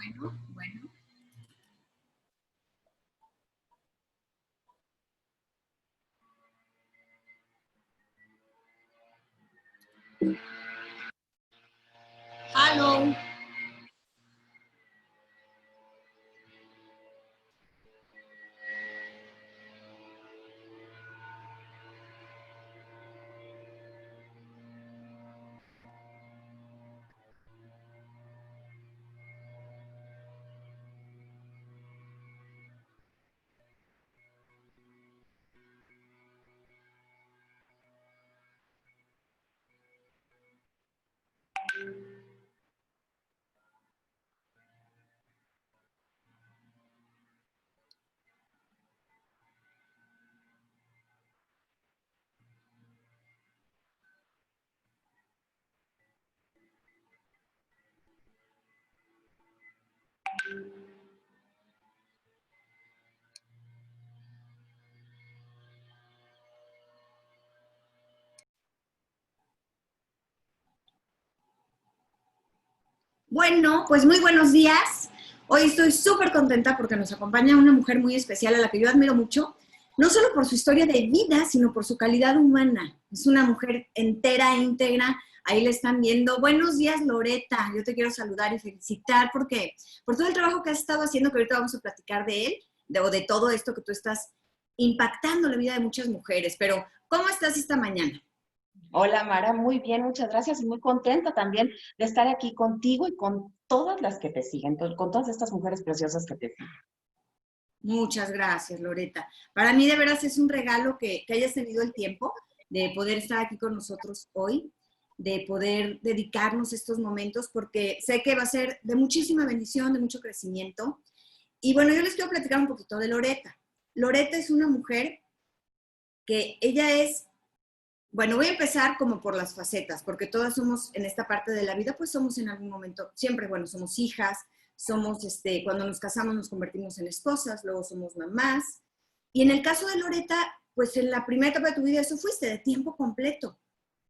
Bueno. Hello. Bueno, pues muy buenos días. Hoy estoy súper contenta porque nos acompaña una mujer muy especial a la que yo admiro mucho, no solo por su historia de vida, sino por su calidad humana. Es una mujer entera, íntegra. Ahí le están viendo. Buenos días, Loreta. Yo te quiero saludar y felicitar porque por todo el trabajo que has estado haciendo, que ahorita vamos a platicar de él, de todo esto que tú estás impactando la vida de muchas mujeres. Pero, ¿cómo estás esta mañana? Hola Mara, muy bien, muchas gracias y muy contenta también de estar aquí contigo y con todas las que te siguen, con todas estas mujeres preciosas que te siguen. Muchas gracias, Loreta. Para mí de veras es un regalo que hayas tenido el tiempo de poder estar aquí con nosotros hoy, de poder dedicarnos estos momentos, porque sé que va a ser de muchísima bendición, de mucho crecimiento. Y bueno, yo les quiero platicar un poquito de Loreta. Loreta es una mujer que ella es, bueno, voy a empezar como por las facetas, porque todas somos en esta parte de la vida, pues somos en algún momento, siempre, bueno, somos hijas, somos, cuando nos casamos nos convertimos en esposas, luego somos mamás. Y en el caso de Loreta, pues en la primera etapa de tu vida eso fuiste de tiempo completo.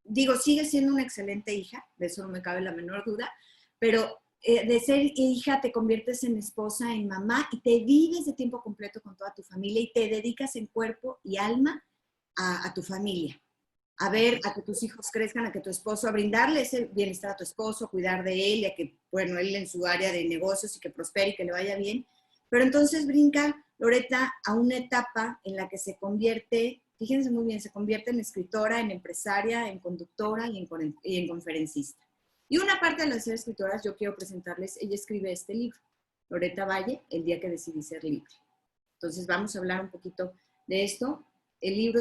Digo, sigues siendo una excelente hija, de eso no me cabe la menor duda, pero de ser hija te conviertes en esposa, en mamá y te vives de tiempo completo con toda tu familia y te dedicas en cuerpo y alma a tu familia, a ver a que tus hijos crezcan, a que tu esposo, a brindarle ese bienestar a tu esposo, a cuidar de él y a que, bueno, él en su área de negocios y que prospere y que le vaya bien. Pero entonces brinca Loreta a una etapa en la que se convierte, fíjense muy bien, se convierte en escritora, en empresaria, en conductora y en conferencista. Y una parte de las ser escritoras, yo quiero presentarles, ella escribe este libro, Loreta Valle, El día que decidí ser libre. Entonces vamos a hablar un poquito de esto. El libro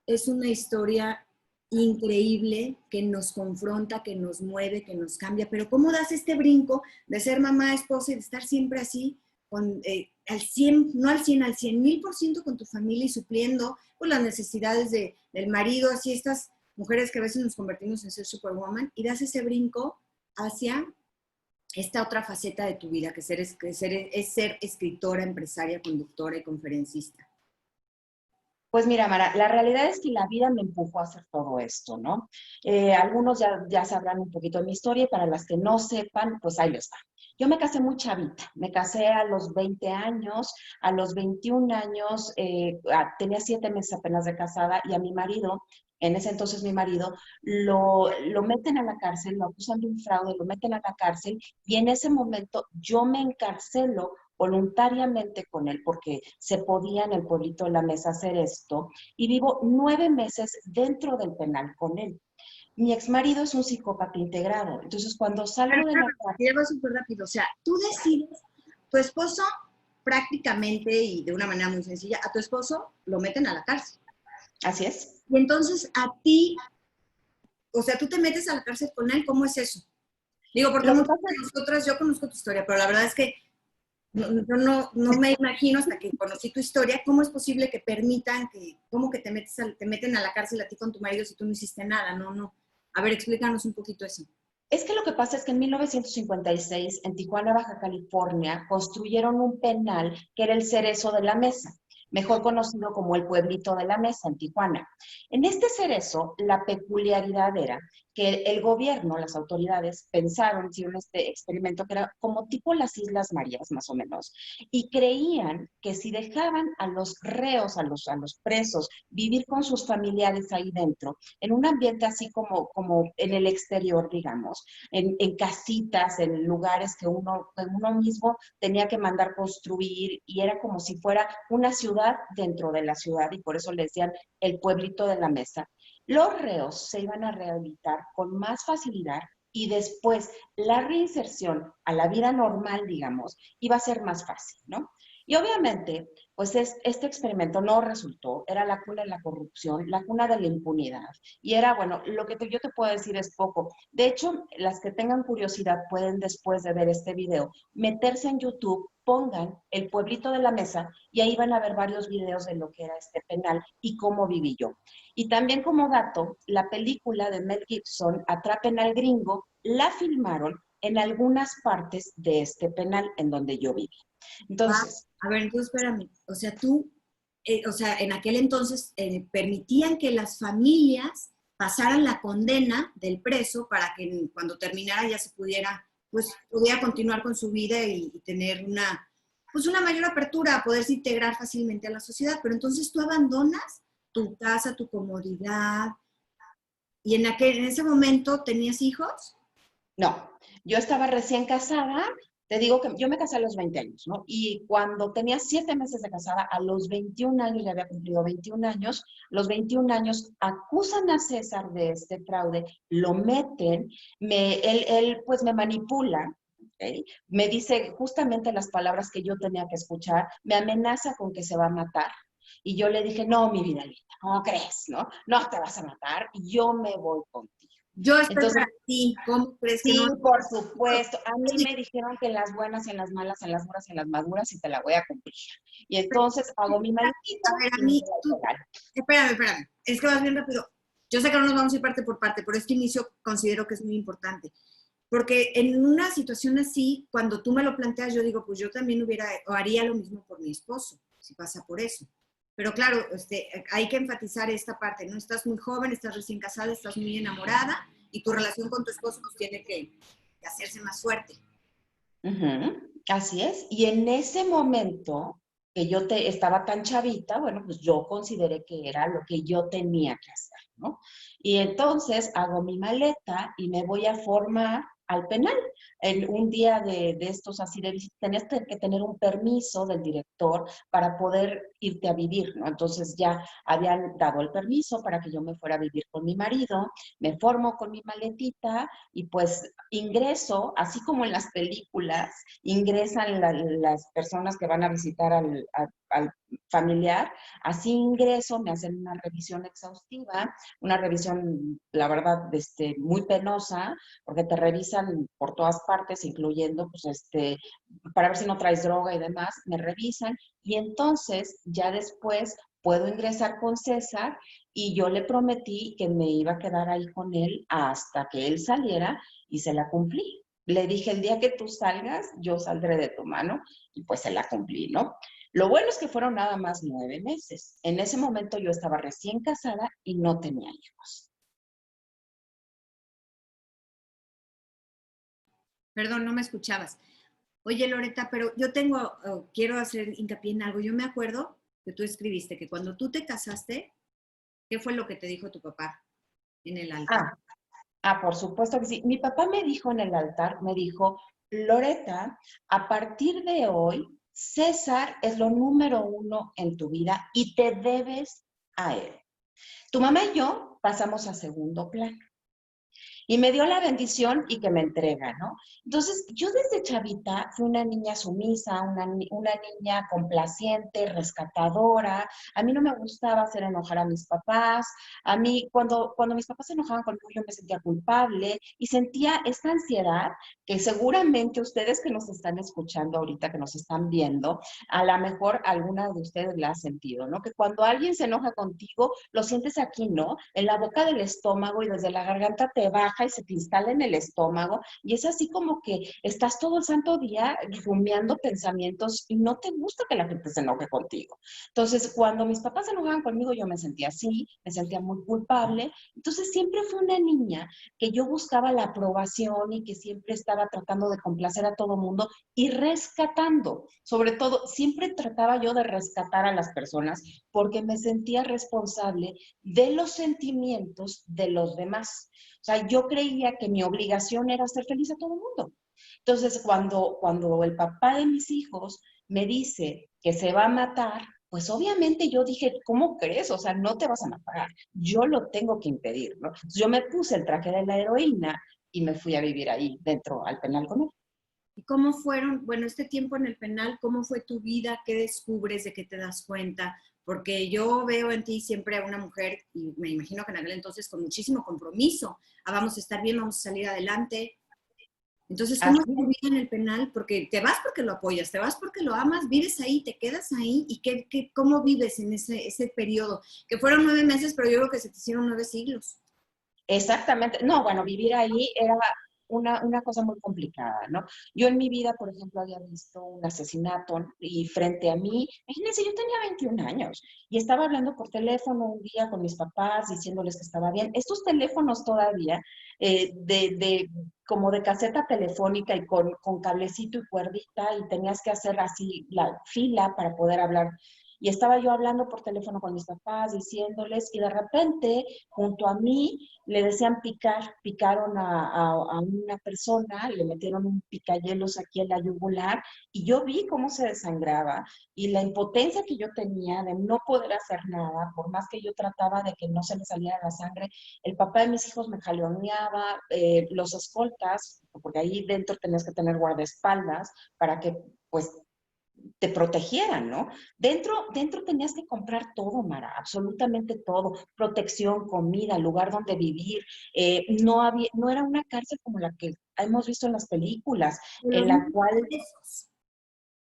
es una historia increíble que nos confronta, que nos mueve, que nos cambia, pero ¿cómo das este brinco de ser mamá, esposa y de estar siempre así, con, al 100, no al 100, al 100,000% con tu familia y supliendo pues, las necesidades del marido, así estas mujeres que a veces nos convertimos en ser superwoman y das ese brinco hacia esta otra faceta de tu vida, es ser escritora, empresaria, conductora y conferencista? Pues mira, Mara, la realidad es que la vida me empujó a hacer todo esto, ¿no? Algunos ya sabrán un poquito de mi historia y para las que no sepan, pues ahí les va. Yo me casé muy chavita, me casé a los 20 años, a los 21 años, tenía 7 meses apenas de casada y a mi marido, en ese entonces mi marido, lo meten a la cárcel, lo acusan de un fraude, lo meten a la cárcel y en ese momento yo me encarcelo voluntariamente con él porque se podía en el pueblito de la Mesa hacer esto y vivo 9 meses dentro del penal con él. Mi exmarido es un psicópata integrado, entonces cuando salgo de la cárcel... Lleva súper rápido, o sea, tú decides, tu esposo prácticamente y de una manera muy sencilla, a tu esposo lo meten a la cárcel. Así es. Y entonces a ti, o sea, tú te metes a la cárcel con él, ¿cómo es eso? Digo, porque Lo que muchas pasa de nosotras, yo conozco tu historia, pero la verdad es que yo no me imagino hasta que conocí tu historia, cómo es posible que permitan que, cómo que te meten a la cárcel a ti con tu marido si tú no hiciste nada, no. A ver, explícanos un poquito eso. Es que lo que pasa es que en 1956, en Tijuana, Baja California, construyeron un penal que era el Cerezo de la Mesa. mejor conocido como el Pueblito de la Mesa en Tijuana. En este cerezo, la peculiaridad era que el gobierno, las autoridades, pensaron, hicieron este experimento que era como tipo las Islas Marías, más o menos, y creían que si dejaban a los reos, a los presos, vivir con sus familiares ahí dentro, en un ambiente así como en el exterior, digamos, en casitas, en lugares que uno mismo tenía que mandar construir, y era como si fuera una ciudad dentro de la ciudad, y por eso le decían el Pueblito de la Mesa. Los reos se iban a rehabilitar con más facilidad, y después la reinserción a la vida normal, digamos, iba a ser más fácil, ¿no? Y obviamente, pues este experimento no resultó, era la cuna de la corrupción, la cuna de la impunidad, y era, bueno, lo que yo te puedo decir es poco. De hecho, las que tengan curiosidad pueden, después de ver este video, meterse en YouTube, pongan el Pueblito de la Mesa, y ahí van a ver varios videos de lo que era este penal y cómo viví yo. Y también como dato, la película de Mel Gibson, Atrapen al Gringo, la filmaron en algunas partes de este penal en donde yo viví. Va. Entonces, A ver, entonces espérame. O sea, o sea, en aquel entonces permitían que las familias pasaran la condena del preso para que cuando terminara ya se pudiera, pues, pudiera continuar con su vida y tener pues una mayor apertura a poderse integrar fácilmente a la sociedad. Pero entonces tú abandonas tu casa, tu comodidad, y en ese momento tenías hijos. no, yo estaba recién casada, te digo que yo me casé a los 20 años, ¿no? Y cuando tenía 7 meses de casada, a los 21 años, ya había cumplido 21 años, los 21 años acusan a César de este fraude, lo meten, él pues me manipula, ¿ok? Me dice justamente las palabras que yo tenía que escuchar, me amenaza con que se va a matar. Y yo le dije, no, mi vida linda, ¿cómo crees? ¿No? No te vas a matar, yo me voy contigo. Yo estoy Entonces, para ti. ¿Cómo crees que no? sí, por supuesto. A mí me dijeron que en las buenas y en las malas, en las duras y en las maduras, y te la voy a cumplir. Y entonces hago mi maletita A ver, a y me mí, voy tú, a pegar. espérame. Es que vas bien rápido. Yo sé que no nos vamos a ir parte por parte, pero este inicio considero que es muy importante. Porque en una situación así, cuando tú me lo planteas, yo digo, pues yo también hubiera o haría lo mismo por mi esposo, si pasa por eso. Pero claro, hay que enfatizar esta parte, ¿no? Estás muy joven, estás recién casada, estás muy enamorada y tu relación con tu esposo pues tiene que hacerse más fuerte. Ujú, así es. Y en ese momento que yo estaba tan chavita, bueno, pues yo consideré que era lo que yo tenía que hacer, ¿no? Y entonces hago mi maleta y me voy a formar al penal. En un día de estos así de visita, tenías que tener un permiso del director para poder irte a vivir, ¿no? Entonces ya habían dado el permiso para que yo me fuera a vivir con mi marido, me formo con mi maletita y pues ingreso, así como en las películas, ingresan las personas que van a visitar al familiar, así ingreso, me hacen una revisión exhaustiva, una revisión, la verdad, muy penosa, porque te revisan por todas partes, incluyendo, pues, para ver si no traes droga y demás, me revisan, y entonces, ya después, puedo ingresar con César, y yo le prometí que me iba a quedar ahí con él hasta que él saliera, y se la cumplí. Le dije, el día que tú salgas, yo saldré de tu mano, y pues se la cumplí, ¿no? Lo bueno es que fueron nada más 9 meses. En ese momento yo estaba recién casada y no tenía hijos. Perdón, no me escuchabas. Oye, Loreta, pero yo quiero hacer hincapié en algo. Yo me acuerdo que tú escribiste que cuando tú te casaste, ¿qué fue lo que te dijo tu papá en el altar? Ah, por supuesto que sí. Mi papá me dijo en el altar, me dijo, Loreta, a partir de hoy, César es lo número 1 en tu vida y te debes a él. Tu mamá y yo pasamos a segundo plano. Y me dio la bendición y que me entrega, ¿no? Entonces, yo desde chavita fui una niña sumisa, una niña complaciente, rescatadora. A mí no me gustaba hacer enojar a mis papás. A mí, cuando mis papás se enojaban conmigo, yo me sentía culpable y sentía esta ansiedad que seguramente ustedes que nos están escuchando ahorita, que nos están viendo, a lo mejor alguna de ustedes la ha sentido, ¿no? Que cuando alguien se enoja contigo, lo sientes aquí, ¿no? En la boca del estómago y desde la garganta te baja baja y se te instala en el estómago y es así como que estás todo el santo día rumiando pensamientos y no te gusta que la gente se enoje contigo. Entonces, cuando mis papás se enojaban conmigo, yo me sentía así, me sentía muy culpable. Entonces, siempre fui una niña que yo buscaba la aprobación y que siempre estaba tratando de complacer a todo mundo y rescatando. Sobre todo, siempre trataba yo de rescatar a las personas porque me sentía responsable de los sentimientos de los demás. O sea, yo creía que mi obligación era hacer feliz a todo el mundo. Entonces, cuando el papá de mis hijos me dice que se va a matar, pues obviamente yo dije, ¿cómo crees? O sea, no te vas a matar, yo lo tengo que impedir, ¿no? Entonces, yo me puse el traje de la heroína y me fui a vivir ahí dentro al penal con él. ¿Y cómo fueron, bueno, este tiempo en el penal, cómo fue tu vida? ¿Qué descubres? ¿De qué te das cuenta? Porque yo veo en ti siempre a una mujer, y me imagino que en aquel entonces con muchísimo compromiso, vamos a estar bien, vamos a salir adelante. Entonces, ¿cómo es Así tu es. vida en el penal? Porque te vas porque lo apoyas, te vas porque lo amas, vives ahí, te quedas ahí, y ¿cómo vives en ese periodo? Que fueron 9 meses, pero yo creo que se te hicieron 9 siglos. Exactamente. No, bueno, vivir ahí era una cosa muy complicada, ¿no? Yo en mi vida, por ejemplo, había visto un asesinato y frente a mí, imagínense, yo tenía 21 años y estaba hablando por teléfono un día con mis papás diciéndoles que estaba bien. Estos teléfonos todavía, como de caseta telefónica y con cablecito y cuerdita y tenías que hacer así la fila para poder hablar. Y estaba yo hablando por teléfono con mis papás, diciéndoles, y de repente, junto a mí, le decían picaron a una persona, le metieron un picayelos aquí en la yugular, y yo vi cómo se desangraba, y la impotencia que yo tenía de no poder hacer nada, por más que yo trataba de que no se me saliera la sangre, el papá de mis hijos me jaloneaba, los escoltas, porque ahí dentro tenías que tener guardaespaldas, para que, pues, te protegieran, ¿no? Dentro tenías que comprar todo, Mara, absolutamente todo, protección, comida, lugar donde vivir. No era una cárcel como la que hemos visto en las películas, De en los la mismos cual, presos.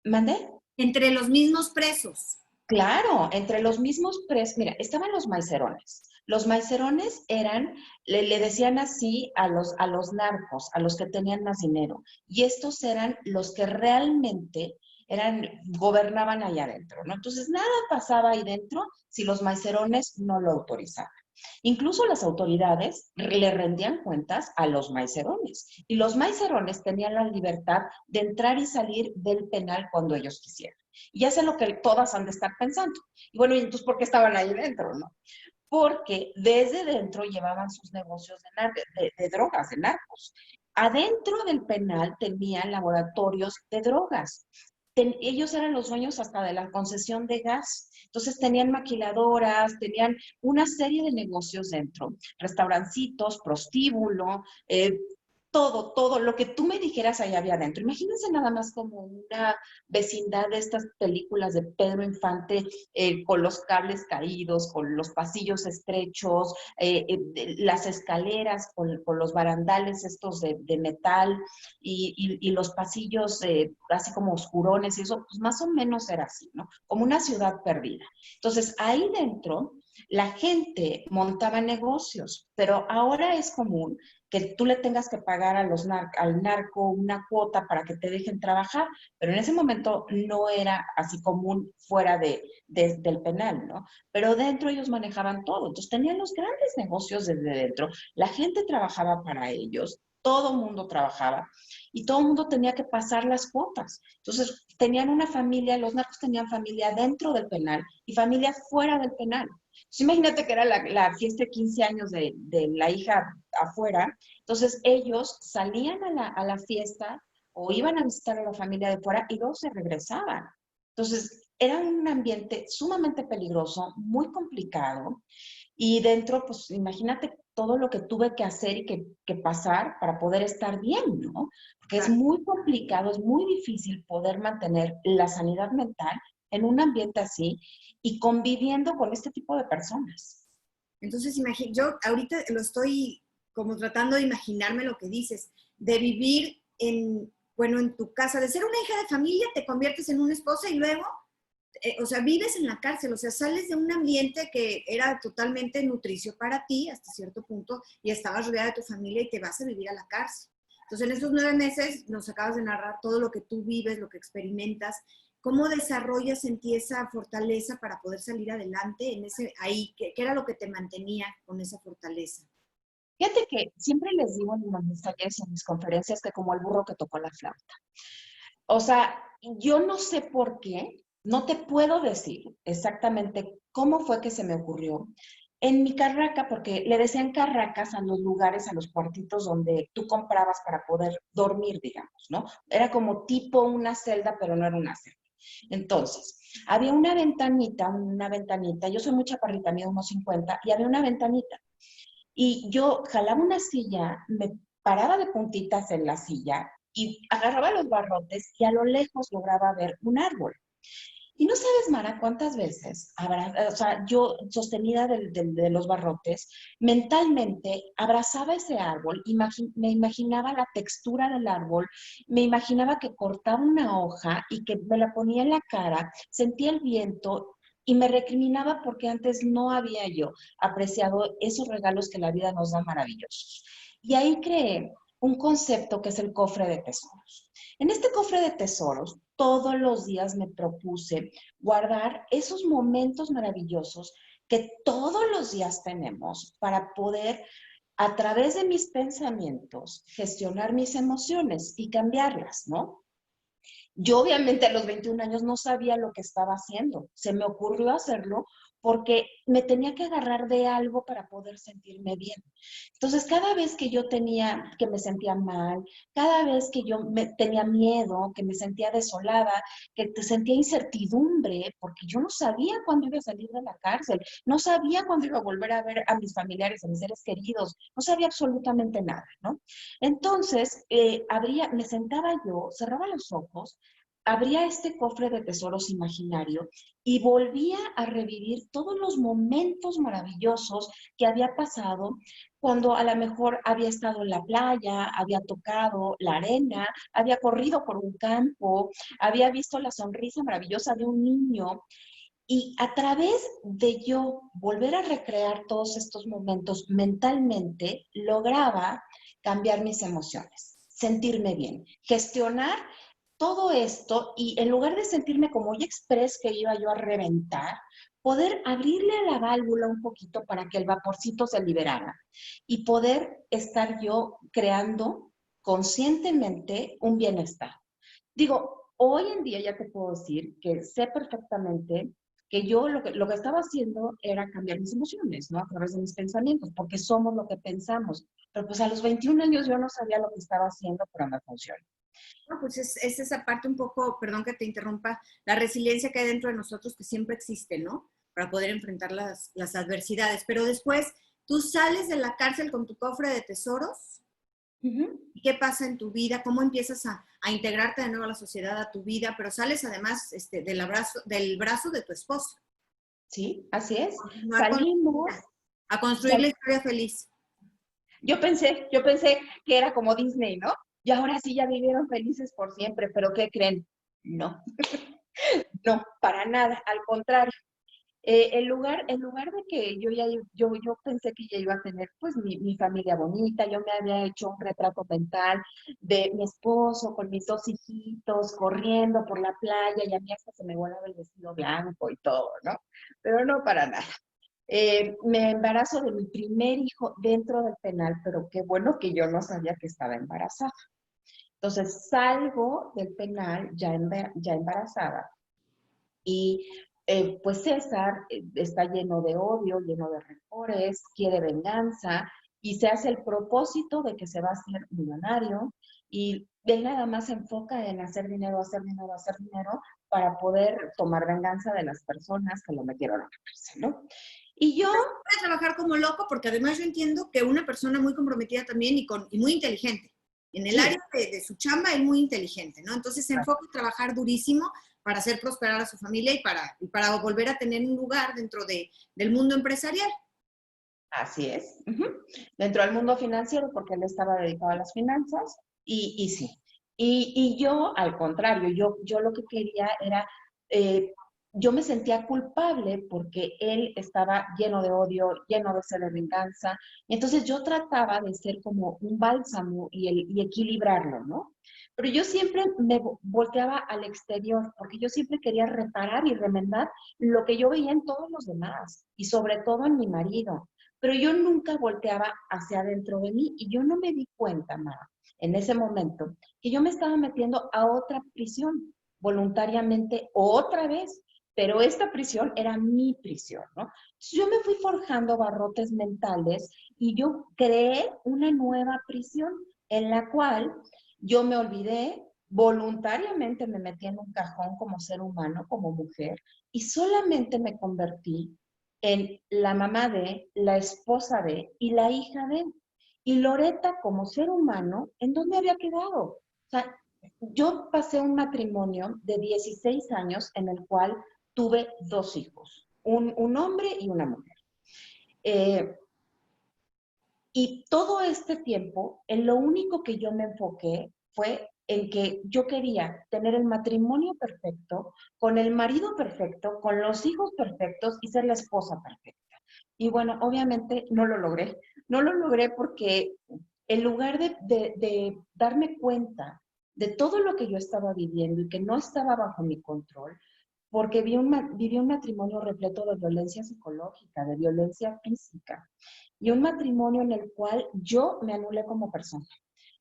¿mandé? Entre los mismos presos. Claro, entre los mismos presos, mira, estaban los maicerones. Los maicerones eran, le decían así a los narcos, a los que tenían más dinero. Y estos eran los que realmente gobernaban allá adentro, ¿no? Entonces, nada pasaba ahí dentro si los maicerones no lo autorizaban. Incluso las autoridades le rendían cuentas a los maicerones. Y los maicerones tenían la libertad de entrar y salir del penal cuando ellos quisieran. Y ya sé lo que todas han de estar pensando. Y bueno, ¿y entonces por qué estaban ahí dentro, no? Porque desde dentro llevaban sus negocios de drogas, de narcos. Adentro del penal tenían laboratorios de drogas. Ellos eran los dueños hasta de la concesión de gas. Entonces tenían maquiladoras, tenían una serie de negocios dentro, restaurancitos, prostíbulo, todo lo que tú me dijeras allá había adentro. Imagínense nada más como una vecindad de estas películas de Pedro Infante con los cables caídos, con los pasillos estrechos, las escaleras con los barandales estos de metal y los pasillos así como oscurones y eso, pues más o menos era así, ¿no? Como una ciudad perdida. Entonces, ahí dentro la gente montaba negocios, pero ahora es común que tú le tengas que pagar al narco una cuota para que te dejen trabajar, pero en ese momento no era así común fuera del penal, ¿no? Pero dentro ellos manejaban todo, entonces tenían los grandes negocios desde dentro, la gente trabajaba para ellos, todo el mundo trabajaba y todo el mundo tenía que pasar las cuotas. Entonces tenían una familia, los narcos tenían familia dentro del penal y familia fuera del penal. Entonces, imagínate que era la fiesta de 15 años de la hija afuera, entonces ellos salían a la fiesta o iban a visitar a la familia de fuera y luego se regresaban. Entonces era un ambiente sumamente peligroso, muy complicado y dentro, pues imagínate todo lo que tuve que hacer y que pasar para poder estar bien, ¿no? Porque es muy complicado, es muy difícil poder mantener la sanidad mental en un ambiente así y conviviendo con este tipo de personas. Entonces, yo ahorita lo estoy como tratando de imaginarme lo que dices, de vivir bueno, en tu casa, de ser una hija de familia, te conviertes en una esposa y luego o sea, vives en la cárcel, o sea, sales de un ambiente que era totalmente nutricio para ti hasta cierto punto y estabas rodeada de tu familia y te vas a vivir a la cárcel. Entonces, en esos 9 meses nos acabas de narrar todo lo que tú vives, lo que experimentas, cómo desarrollas en ti esa fortaleza para poder salir adelante en ese ahí, ¿qué era lo que te mantenía con esa fortaleza? Fíjate que siempre les digo en mis talleres y en mis conferencias que como el burro que tocó la flauta. O sea, yo no sé por qué, no te puedo decir exactamente cómo fue que se me ocurrió. En mi carraca, porque le decían carracas a los lugares, a los cuartitos donde tú comprabas para poder dormir, digamos, ¿no? Era como tipo una celda, pero no era una celda. Entonces, había una ventanita, yo soy muy chaparrita, mido unos 50, y había una ventanita. Y yo jalaba una silla, me paraba de puntitas en la silla y agarraba los barrotes y a lo lejos lograba ver un árbol. Y no sabes, Mara, cuántas veces, o sea, yo sostenida de los barrotes, mentalmente abrazaba ese árbol, me imaginaba la textura del árbol, me imaginaba que cortaba una hoja y que me la ponía en la cara, sentía el viento y me recriminaba porque antes no había yo apreciado esos regalos que la vida nos da maravillosos. Y ahí creé un concepto que es el cofre de tesoros. En este cofre de tesoros, todos los días me propuse guardar esos momentos maravillosos que todos los días tenemos para poder, a través de mis pensamientos, gestionar mis emociones y cambiarlas, ¿no? Yo obviamente a los 21 años no sabía lo que estaba haciendo. Se me ocurrió hacerlo porque me tenía que agarrar de algo para poder sentirme bien. Entonces, cada vez que yo tenía, que me sentía mal, cada vez que tenía miedo, que me sentía desolada, que te sentía incertidumbre, porque yo no sabía cuándo iba a salir de la cárcel, no sabía cuándo iba a volver a ver a mis familiares, a mis seres queridos, no sabía absolutamente nada, ¿no? Entonces, me sentaba yo, cerraba los ojos, abría este cofre de tesoros imaginario y volvía a revivir todos los momentos maravillosos que había pasado cuando a lo mejor había estado en la playa, había tocado la arena, había corrido por un campo, había visto la sonrisa maravillosa de un niño. Y a través de yo volver a recrear todos estos momentos mentalmente, lograba cambiar mis emociones, sentirme bien, gestionar todo esto y en lugar de sentirme como hoy express que iba yo a reventar, poder abrirle a la válvula un poquito para que el vaporcito se liberara y poder estar yo creando conscientemente un bienestar. Digo, hoy en día ya te puedo decir que sé perfectamente que yo lo que estaba haciendo era cambiar mis emociones, ¿no? A través de mis pensamientos, porque somos lo que pensamos. Pero pues a los 21 años yo no sabía lo que estaba haciendo, pero me funcionó. No, pues es esa parte un poco, perdón que te interrumpa, la resiliencia que hay dentro de nosotros que siempre existe, ¿no? Para poder enfrentar las adversidades. Pero después, tú sales de la cárcel con tu cofre de tesoros. ¿Y qué pasa en tu vida? ¿Cómo empiezas a integrarte de nuevo a la sociedad, a tu vida? Pero sales además del brazo de tu esposo. Sí, así es. Continuar con Salimos. a construir la historia feliz. Yo pensé que era como Disney, ¿no? Y ahora sí ya vivieron felices por siempre, pero ¿qué creen? No, no, para nada, al contrario. En lugar de que yo pensé que ya iba a tener pues mi familia bonita, yo me había hecho un retrato mental de mi esposo con mis 2 hijitos corriendo por la playa y a mí hasta se me volaba el vestido blanco y todo, ¿no? Pero no para nada. Me embarazo de mi primer hijo dentro del penal, pero qué bueno que yo no sabía que estaba embarazada. Entonces salgo del penal ya embarazada y pues César está lleno de odio, lleno de rencores, quiere venganza y se hace el propósito de que se va a hacer millonario y él nada más se enfoca en hacer dinero, hacer dinero, hacer dinero para poder tomar venganza de las personas que lo metieron a la cárcel, ¿no? Y yo... Puede trabajar como loco porque además yo entiendo que una persona muy comprometida también y muy inteligente. En el área Sí, de su chamba es muy inteligente, ¿no? Entonces se enfoca en trabajar durísimo para hacer prosperar a su familia y para volver a tener un lugar dentro del mundo empresarial. así es. Dentro del mundo financiero, porque él estaba dedicado a las finanzas, y sí. Y yo, al contrario, yo lo que quería era yo me sentía culpable porque él estaba lleno de odio, lleno de sed de venganza. Y entonces yo trataba de ser como un bálsamo y equilibrarlo, ¿no? Pero yo siempre me volteaba al exterior porque yo siempre quería reparar y remendar lo que yo veía en todos los demás y sobre todo en mi marido. Pero yo nunca volteaba hacia adentro de mí y yo no me di cuenta, Mara, en ese momento, que yo me estaba metiendo a otra prisión voluntariamente otra vez, pero esta prisión era mi prisión, ¿no? Entonces yo me fui forjando barrotes mentales y yo creé una nueva prisión en la cual yo me olvidé, voluntariamente me metí en un cajón como ser humano, como mujer, y solamente me convertí en la mamá de, la esposa de y la hija de. Y Loreta, como ser humano, ¿en dónde había quedado? O sea, yo pasé un matrimonio de 16 años en el cual tuve 2 hijos, un hombre y una mujer. Eh, y todo este tiempo, en lo único que yo me enfoqué fue en que yo quería tener el matrimonio perfecto, con el marido perfecto, con los hijos perfectos y ser la esposa perfecta. Y bueno, obviamente no lo logré. No lo logré porque en lugar de darme cuenta de todo lo que yo estaba viviendo y que no estaba bajo mi control, porque viví un matrimonio repleto de violencia psicológica, de violencia física, y un matrimonio en el cual yo me anulé como persona.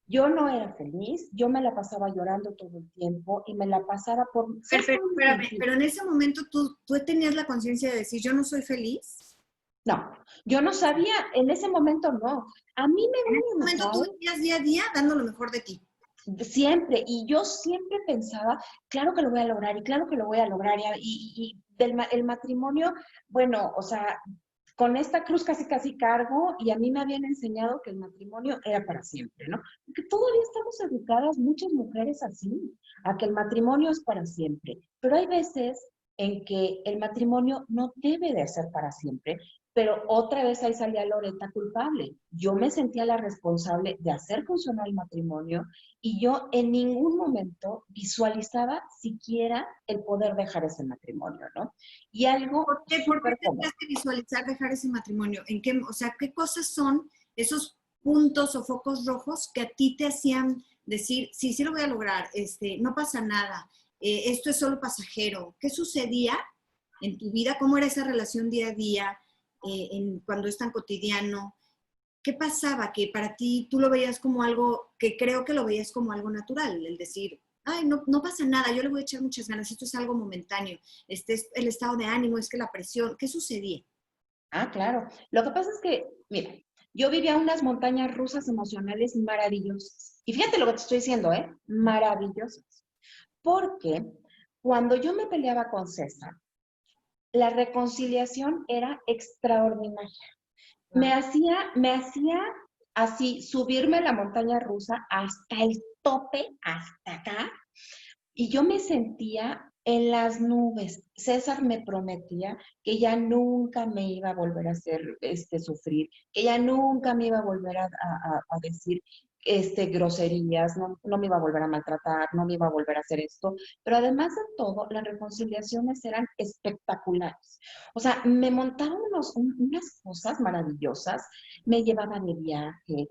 Yo no era feliz, yo me la pasaba llorando todo el tiempo y me la pasaba por ser Espérame, pero en ese momento tú tenías la conciencia de decir, yo no soy feliz. No, yo no sabía, en ese momento no. A mí me En ese vale momento tú mejor vivías día a día dando lo mejor de ti. siempre, y yo siempre pensaba, claro que lo voy a lograr, y claro que lo voy a lograr, el matrimonio, bueno, o sea, con esta cruz casi casi cargo, y a mí me habían enseñado que el matrimonio era para siempre, ¿no? Porque todavía estamos educadas muchas mujeres así, a que el matrimonio es para siempre, pero hay veces en que el matrimonio no debe de ser para siempre, pero otra vez ahí salía Loreta culpable. Yo me sentía la responsable de hacer funcionar el matrimonio y yo en ningún momento visualizaba siquiera el poder dejar ese matrimonio, ¿no? Y algo Por qué súper común. tendrías que visualizar dejar ese matrimonio? ¿En qué, o sea, qué cosas son esos puntos o focos rojos que a ti te hacían decir, sí, sí lo voy a lograr, no pasa nada, esto es solo pasajero? ¿Qué sucedía en tu vida? ¿Cómo era esa relación día a día cuando es tan cotidiano? ¿Qué pasaba? Que para ti tú lo veías como algo, que creo que lo veías como algo natural, el decir, ay, no, no pasa nada, yo le voy a echar muchas ganas, esto es algo momentáneo, este es el estado de ánimo, es que la presión, ¿qué sucedía? Ah, claro. Lo que pasa es que, mira, yo vivía unas montañas rusas emocionales maravillosas. Y fíjate lo que te estoy diciendo, ¿eh? Maravillosas. Porque cuando yo me peleaba con César, la reconciliación era extraordinaria. Me hacía así subirme la montaña rusa hasta el tope, hasta acá, y yo me sentía en las nubes. César me prometía que ya nunca me iba a volver a hacer sufrir, que ya nunca me iba a volver a decir groserías, no, no me iba a volver a maltratar, no me iba a volver a hacer esto. Pero además de todo, las reconciliaciones eran espectaculares. O sea, me montaron unas cosas maravillosas, me llevaba de viaje,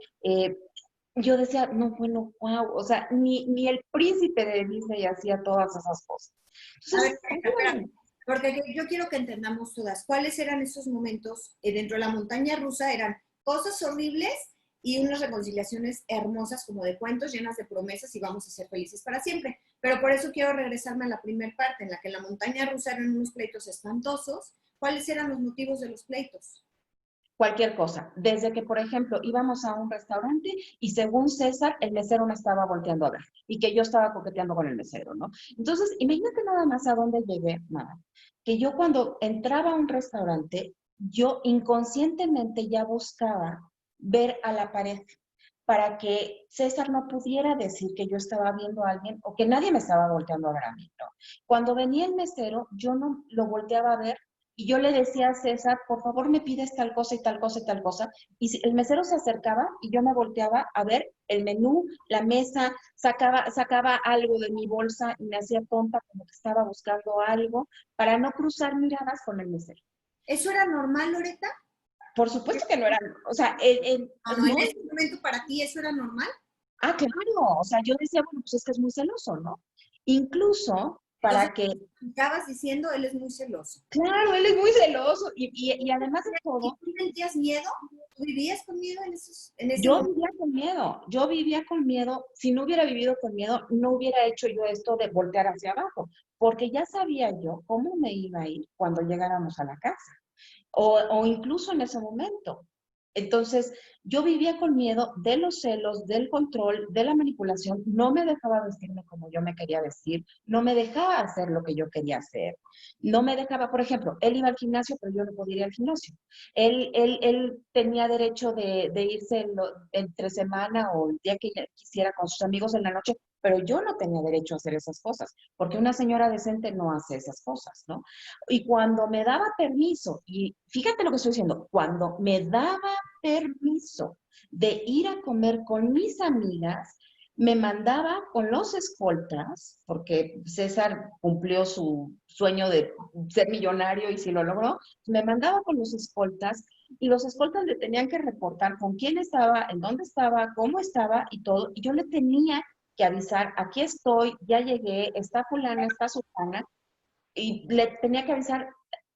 yo decía, no, bueno, wow, o sea, ni el príncipe de Disney hacía todas esas cosas. A ver, Entonces, espérame, porque yo quiero que entendamos todas, ¿cuáles eran esos momentos dentro de la montaña rusa? Eran cosas horribles y unas reconciliaciones hermosas como de cuentos llenas de promesas y vamos a ser felices para siempre. Pero por eso quiero regresarme a la primera parte, en la que en la montaña rusa eran unos pleitos espantosos. ¿Cuáles eran los motivos de los pleitos? cualquier cosa. Desde que, por ejemplo, íbamos a un restaurante y según César, el mesero me estaba volteando a ver y que yo estaba coqueteando con el mesero, ¿no? Entonces, imagínate nada más a dónde llegué, nada. Que yo cuando entraba a un restaurante, yo inconscientemente ya buscaba ver a la pared para que César no pudiera decir que yo estaba viendo a alguien o que nadie me estaba volteando a ver a mí, ¿no? Cuando venía el mesero, yo no lo volteaba a ver y yo le decía a César, por favor me pides tal cosa y tal cosa y tal cosa, y el mesero se acercaba y yo me volteaba a ver el menú, la mesa, sacaba algo de mi bolsa y me hacía tonta como que estaba buscando algo para no cruzar miradas con el mesero. ¿Eso era normal, Loreta? Por supuesto que no era, o sea, No, no, en ese momento para ti eso era normal. Ah, claro, o sea, yo decía, bueno, pues es que es muy celoso, ¿no? Incluso Entonces, para que, estabas diciendo, él es muy celoso. claro, él es muy celoso y además de ¿Y todo, tú sentías miedo? ¿Tú vivías con miedo en ese yo momento? vivía con miedo, yo vivía con miedo. Si no hubiera vivido con miedo, no hubiera hecho yo esto de voltear hacia abajo, porque ya sabía yo cómo me iba a ir cuando llegáramos a la casa. O incluso en ese momento. Entonces, yo vivía con miedo de los celos, del control, de la manipulación, no me dejaba vestirme como yo me quería vestir, no me dejaba hacer lo que yo quería hacer, no me dejaba, por ejemplo, él iba al gimnasio, pero yo no podía ir al gimnasio. Él tenía derecho de irse entre semana o el día que quisiera con sus amigos en la noche, pero yo no tenía derecho a hacer esas cosas, porque una señora decente no hace esas cosas, ¿no? Y cuando me daba permiso, y fíjate lo que estoy diciendo, cuando me daba permiso de ir a comer con mis amigas, me mandaba con los escoltas, porque César cumplió su sueño de ser millonario y si lo logró, me mandaba con los escoltas y los escoltas le tenían que reportar con quién estaba, en dónde estaba, cómo estaba y todo, y yo le tenía que avisar, aquí estoy, ya llegué, está fulana, está sultana, y le tenía que avisar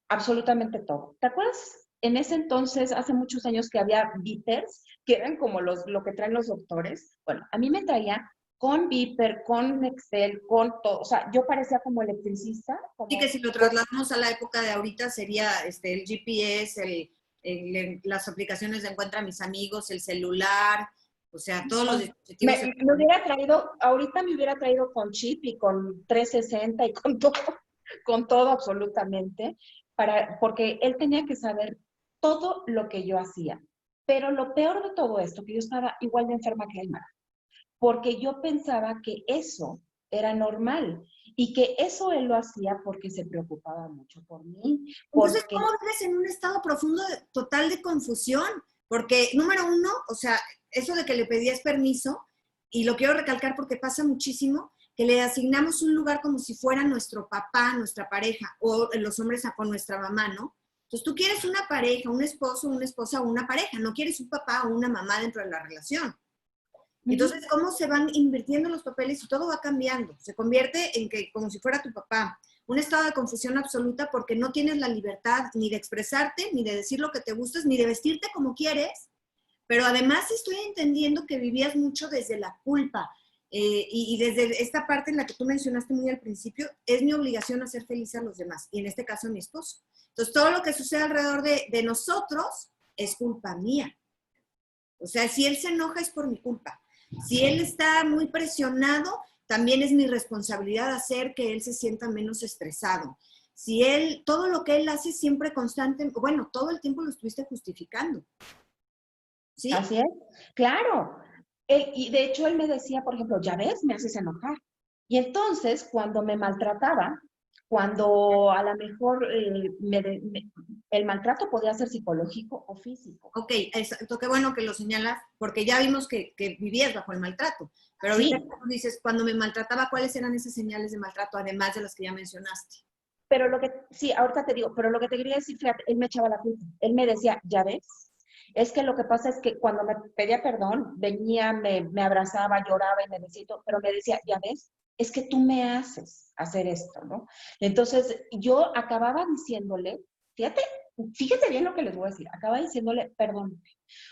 absolutamente todo. ¿Te acuerdas? En ese entonces, hace muchos años, que había beepers, que eran como lo que traen los doctores. Bueno, a mí me traía con beeper, con Excel, con todo. O sea, yo parecía como electricista, Sí, que como... si lo trasladamos a la época de ahorita sería el GPS, las aplicaciones de Encuentra a mis amigos, el celular, o sea, todos los dispositivos. Me hubiera traído, ahorita me hubiera traído con chip y con 360 y con todo absolutamente, porque él tenía que saber todo lo que yo hacía. Pero lo peor de todo esto, que yo estaba igual de enferma que él, Mara, porque yo pensaba que eso era normal y que eso él lo hacía porque se preocupaba mucho por mí, Entonces, porque ¿cómo vives en un estado profundo total de confusión? Porque, número uno, o sea, eso de que le pedías permiso, y lo quiero recalcar porque pasa muchísimo, que le asignamos un lugar como si fuera nuestro papá, nuestra pareja, o los hombres con nuestra mamá, ¿no? Entonces tú quieres una pareja, un esposo, una esposa o una pareja, no quieres un papá o una mamá dentro de la relación. Entonces, ¿cómo se van invirtiendo los papeles y todo va cambiando? Se convierte en que como si fuera tu papá. Un estado de confusión absoluta porque no tienes la libertad ni de expresarte, ni de decir lo que te gustas, ni de vestirte como quieres. Pero además estoy entendiendo que vivías mucho desde la culpa. Y desde esta parte en la que tú mencionaste muy al principio, es mi obligación hacer feliz a los demás, y en este caso a mi esposo. Entonces, todo lo que sucede alrededor de nosotros es culpa mía. O sea, si él se enoja es por mi culpa. Si él está muy presionado, también es mi responsabilidad hacer que él se sienta menos estresado. Si él, todo lo que él hace siempre constante, bueno, todo el tiempo lo estuviste justificando. ¿Sí? así es, claro. Y de hecho él me decía, por ejemplo, ya ves, me haces enojar. Y entonces, cuando me maltrataba, cuando a lo mejor el maltrato podía ser psicológico o físico. Ok, exacto, qué bueno que lo señalas, porque ya vimos que vivías bajo el maltrato. Pero ahorita Sí, tú dices, cuando me maltrataba, ¿cuáles eran esas señales de maltrato, además de las que ya mencionaste? pero sí, ahorita te digo, pero lo que te quería decir, fíjate, él me echaba la culpa. Él me decía, ya ves, es que lo que pasa es que cuando me pedía perdón, venía, me abrazaba, lloraba y me decía, pero me decía, ya ves, es que tú me haces hacer esto, ¿no? Entonces, yo acababa diciéndole, fíjate, fíjate bien lo que les voy a decir, acababa diciéndole, perdón,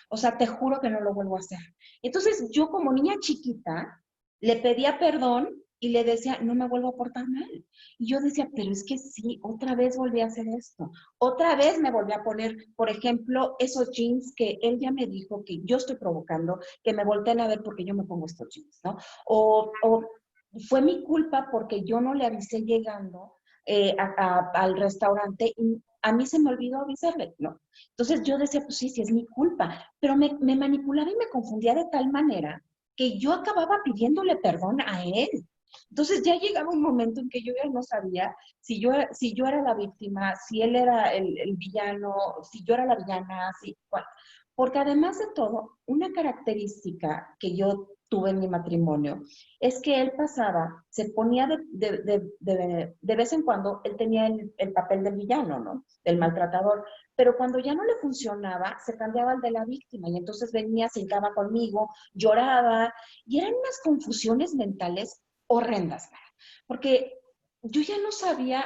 o sea, te juro que no lo vuelvo a hacer. Entonces, yo como niña chiquita, le pedía perdón y le decía, no me vuelvo a portar mal. Y yo decía, pero es que sí, otra vez volví a hacer esto. Otra vez me volví a poner, por ejemplo, esos jeans que él ya me dijo que yo estoy provocando, que me volteen a ver porque yo me pongo estos jeans, ¿no? O fue mi culpa porque yo no le avisé llegando al restaurante y a mí se me olvidó avisarle, ¿no? Entonces yo decía, pues sí, sí es mi culpa, pero me manipulaba y me confundía de tal manera que yo acababa pidiéndole perdón a él. Entonces ya llegaba un momento en que yo ya no sabía si yo era la víctima, si él era el villano, si yo era la villana, si, cuál. Porque además de todo, una característica que yo tuve en mi matrimonio es que él pasaba, se ponía de vez en cuando, él tenía el papel del villano, ¿no? Del maltratador, pero cuando ya no le funcionaba, se cambiaba al de la víctima y entonces venía, se hincaba conmigo, lloraba y eran unas confusiones mentales horrendas, porque yo ya no sabía,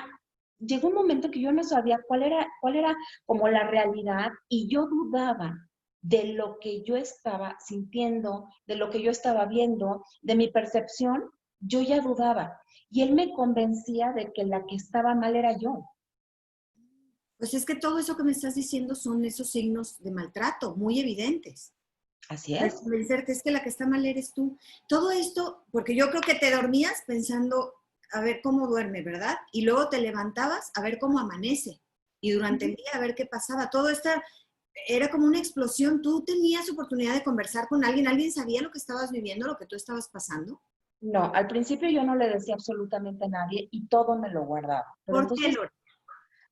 llegó un momento que yo no sabía cuál era como la realidad y yo dudaba de lo que yo estaba sintiendo, de lo que yo estaba viendo, de mi percepción, yo ya dudaba. Y él me convencía de que la que estaba mal era yo. Pues es que todo eso que me estás diciendo son esos signos de maltrato muy evidentes. Así Para es. convencerte, es que la que está mal eres tú. Todo esto, porque yo creo que te dormías pensando a ver cómo duerme, ¿verdad? Y luego te levantabas a ver cómo amanece. Y durante el día a ver qué pasaba. Todo esto era como una explosión. Tú tenías oportunidad de conversar con alguien. ¿Alguien sabía lo que estabas viviendo, lo que tú estabas pasando? No, al principio yo no le decía absolutamente a nadie y todo me lo guardaba. Pero ¿Por qué, entonces, Lore?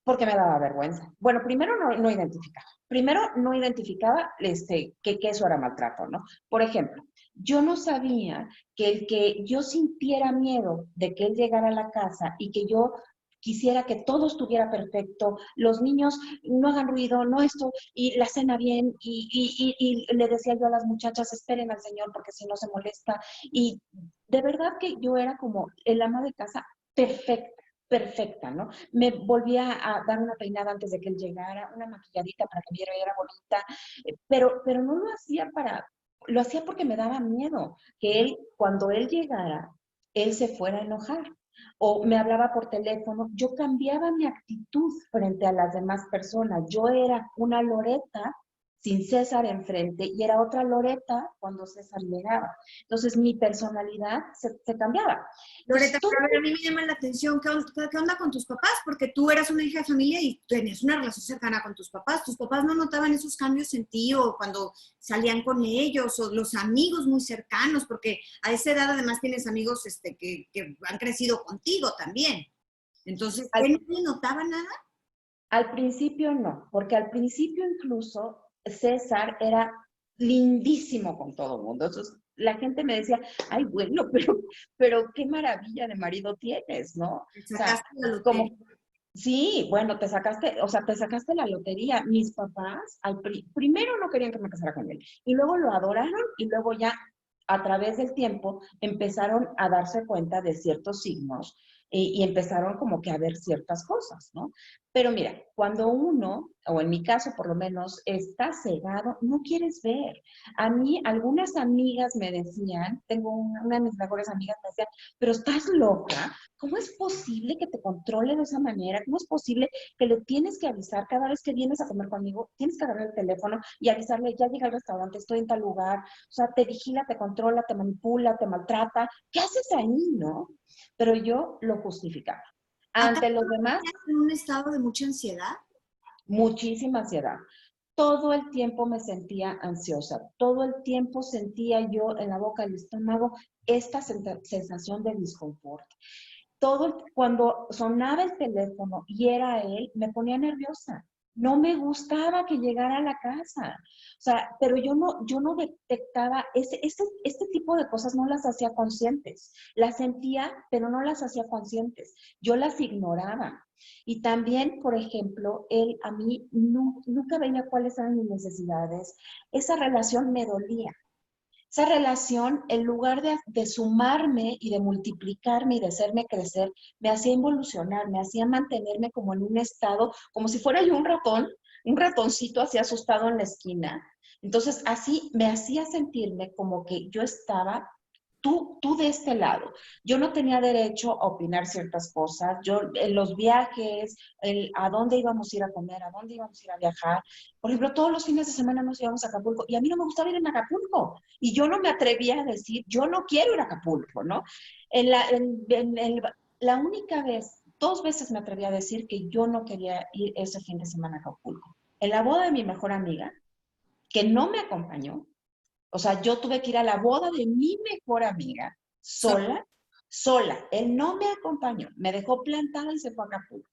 porque me daba vergüenza. Bueno, primero no identificaba. Primero no identificaba que eso era maltrato, ¿no? Por ejemplo, yo no sabía que el que yo sintiera miedo de que él llegara a la casa y que yo quisiera que todo estuviera perfecto, los niños no hagan ruido, no esto, y la cena bien, y le decía yo a las muchachas, esperen al Señor porque si no se molesta. Y de verdad que yo era como el ama de casa perfecta, perfecta, ¿no? Me volvía a dar una peinada antes de que él llegara, una maquilladita para que viera y era bonita, pero no lo hacía lo hacía porque me daba miedo que él, cuando él llegara, él se fuera a enojar. O me hablaba por teléfono, yo cambiaba mi actitud frente a las demás personas. Yo era una Loreta sin César enfrente y era otra Loreta cuando César llegaba. Entonces mi personalidad se cambiaba. Loreta, Entonces todo. pero a ver, a mí me llama la atención, qué onda con tus papás? Porque tú eras una hija de familia y tenías una relación cercana con tus papás. ¿Tus papás no notaban esos cambios en ti o cuando salían con ellos o los amigos muy cercanos? Porque a esa edad además tienes amigos que han crecido contigo también. Entonces, Al ¿él no notaba nada? Al principio no, porque al principio incluso César era lindísimo con todo el mundo. Entonces, la gente me decía, ay, bueno, pero qué maravilla de marido tienes, ¿no? O Te sea, sacaste la lotería. como, sí, bueno, te sacaste, o sea, te sacaste la lotería. Mis papás, primero no querían que me casara con él, y luego lo adoraron, y luego ya, a través del tiempo, empezaron a darse cuenta de ciertos signos y empezaron como que a ver ciertas cosas, ¿no? Pero mira, cuando uno, o en mi caso por lo menos, está cegado, no quieres ver. A mí, algunas amigas me decían, tengo una de mis mejores amigas me decía, pero estás loca, ¿cómo es posible que te controle de esa manera? ¿Cómo es posible que le tienes que avisar cada vez que vienes a comer conmigo? Tienes que agarrar el teléfono y avisarle, ya llegué al restaurante, estoy en tal lugar. O sea, te vigila, te controla, te manipula, te maltrata. ¿Qué haces ahí, no? Pero yo lo justificaba. Ante ¿Acaso los no demás, vivías en un estado de mucha ansiedad? muchísima ansiedad. Todo el tiempo me sentía ansiosa, todo el tiempo sentía yo en la boca, el estómago, esta sensación de disconfort. Cuando sonaba el teléfono y era él, me ponía nerviosa. No me gustaba que llegara a la casa. O sea, pero yo no detectaba, este tipo de cosas no las hacía conscientes. Las sentía, pero no las hacía conscientes. Yo las ignoraba. Y también, por ejemplo, él a mí nunca veía cuáles eran mis necesidades. Esa relación me dolía. Esa relación, en lugar de sumarme y de multiplicarme y de hacerme crecer, me hacía involucionar, me hacía mantenerme como en un estado, como si fuera yo un ratón, un ratoncito así asustado en la esquina. Entonces, así me hacía sentirme como que yo estaba tú de este lado. Yo no tenía derecho a opinar ciertas cosas. Yo, en los viajes, a dónde íbamos a ir a comer, a dónde íbamos a ir a viajar. Por ejemplo, todos los fines de semana nos íbamos a Acapulco y a mí no me gustaba ir en Acapulco. Y yo no me atrevía a decir, yo no quiero ir a Acapulco, ¿no? La única vez, 2 veces me atreví a decir que yo no quería ir ese fin de semana a Acapulco. En la boda de mi mejor amiga, que no me acompañó, o sea, yo tuve que ir a la boda de mi mejor amiga So- sola, sola. Él no me acompañó, me dejó plantada y se fue a Acapulco.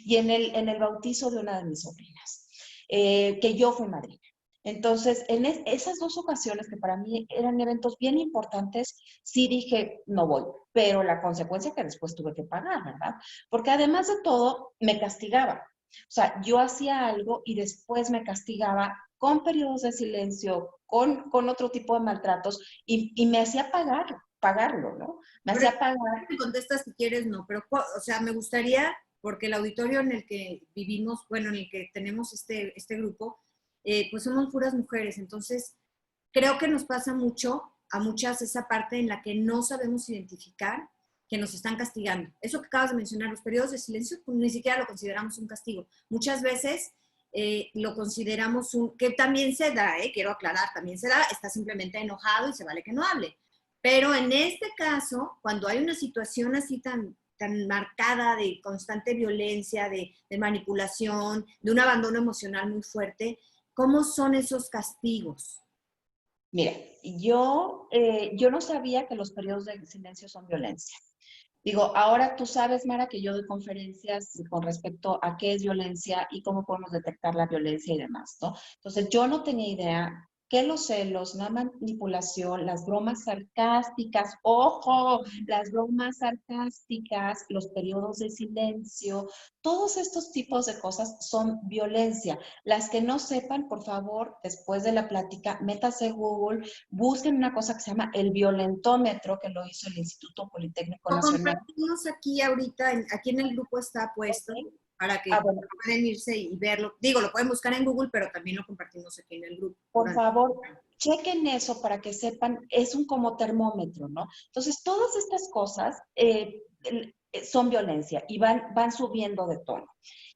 Y en el bautizo de una de mis sobrinas, que yo fui madrina. Entonces, esas dos ocasiones que para mí eran eventos bien importantes, sí dije, no voy, pero la consecuencia que después tuve que pagar, ¿verdad? Porque además de todo, me castigaba. O sea, yo hacía algo y después me castigaba con periodos de silencio, con otro tipo de maltratos y me hacía pagarlo, ¿no? Me Pero hacía pagar. me contestas si quieres, no, pero, o sea, me gustaría, porque el auditorio en el que vivimos, bueno, en el que tenemos este grupo, pues somos puras mujeres, entonces creo que nos pasa mucho, a muchas, esa parte en la que no sabemos identificar que nos están castigando. Eso que acabas de mencionar, los periodos de silencio, pues, ni siquiera lo consideramos un castigo. Muchas veces lo consideramos que también se da, quiero aclarar, también se da, está simplemente enojado y se vale que no hable. Pero en este caso, cuando hay una situación así tan marcada de constante violencia, de manipulación, de un abandono emocional muy fuerte, ¿cómo son esos castigos? Mira, yo no sabía que los periodos de silencio son violencia. Digo, ahora tú sabes, Mara, que yo doy conferencias con respecto a qué es violencia y cómo podemos detectar la violencia y demás, ¿no? Entonces, yo no tenía idea que los celos, la manipulación, las bromas sarcásticas, ojo, las bromas sarcásticas, los periodos de silencio, todos estos tipos de cosas son violencia. Las que no sepan, por favor, después de la plática, métase a Google, busquen una cosa que se llama el violentómetro, que lo hizo el Instituto Politécnico Lo Nacional. compartimos aquí ahorita, aquí en el grupo está puesto ¿Ok? para que Bueno, puedan irse y verlo. Digo, lo pueden buscar en Google, pero también lo compartimos aquí en el grupo. por favor, chequen eso para que sepan, es un como termómetro, ¿no? Entonces, todas estas cosas son violencia y van subiendo de tono.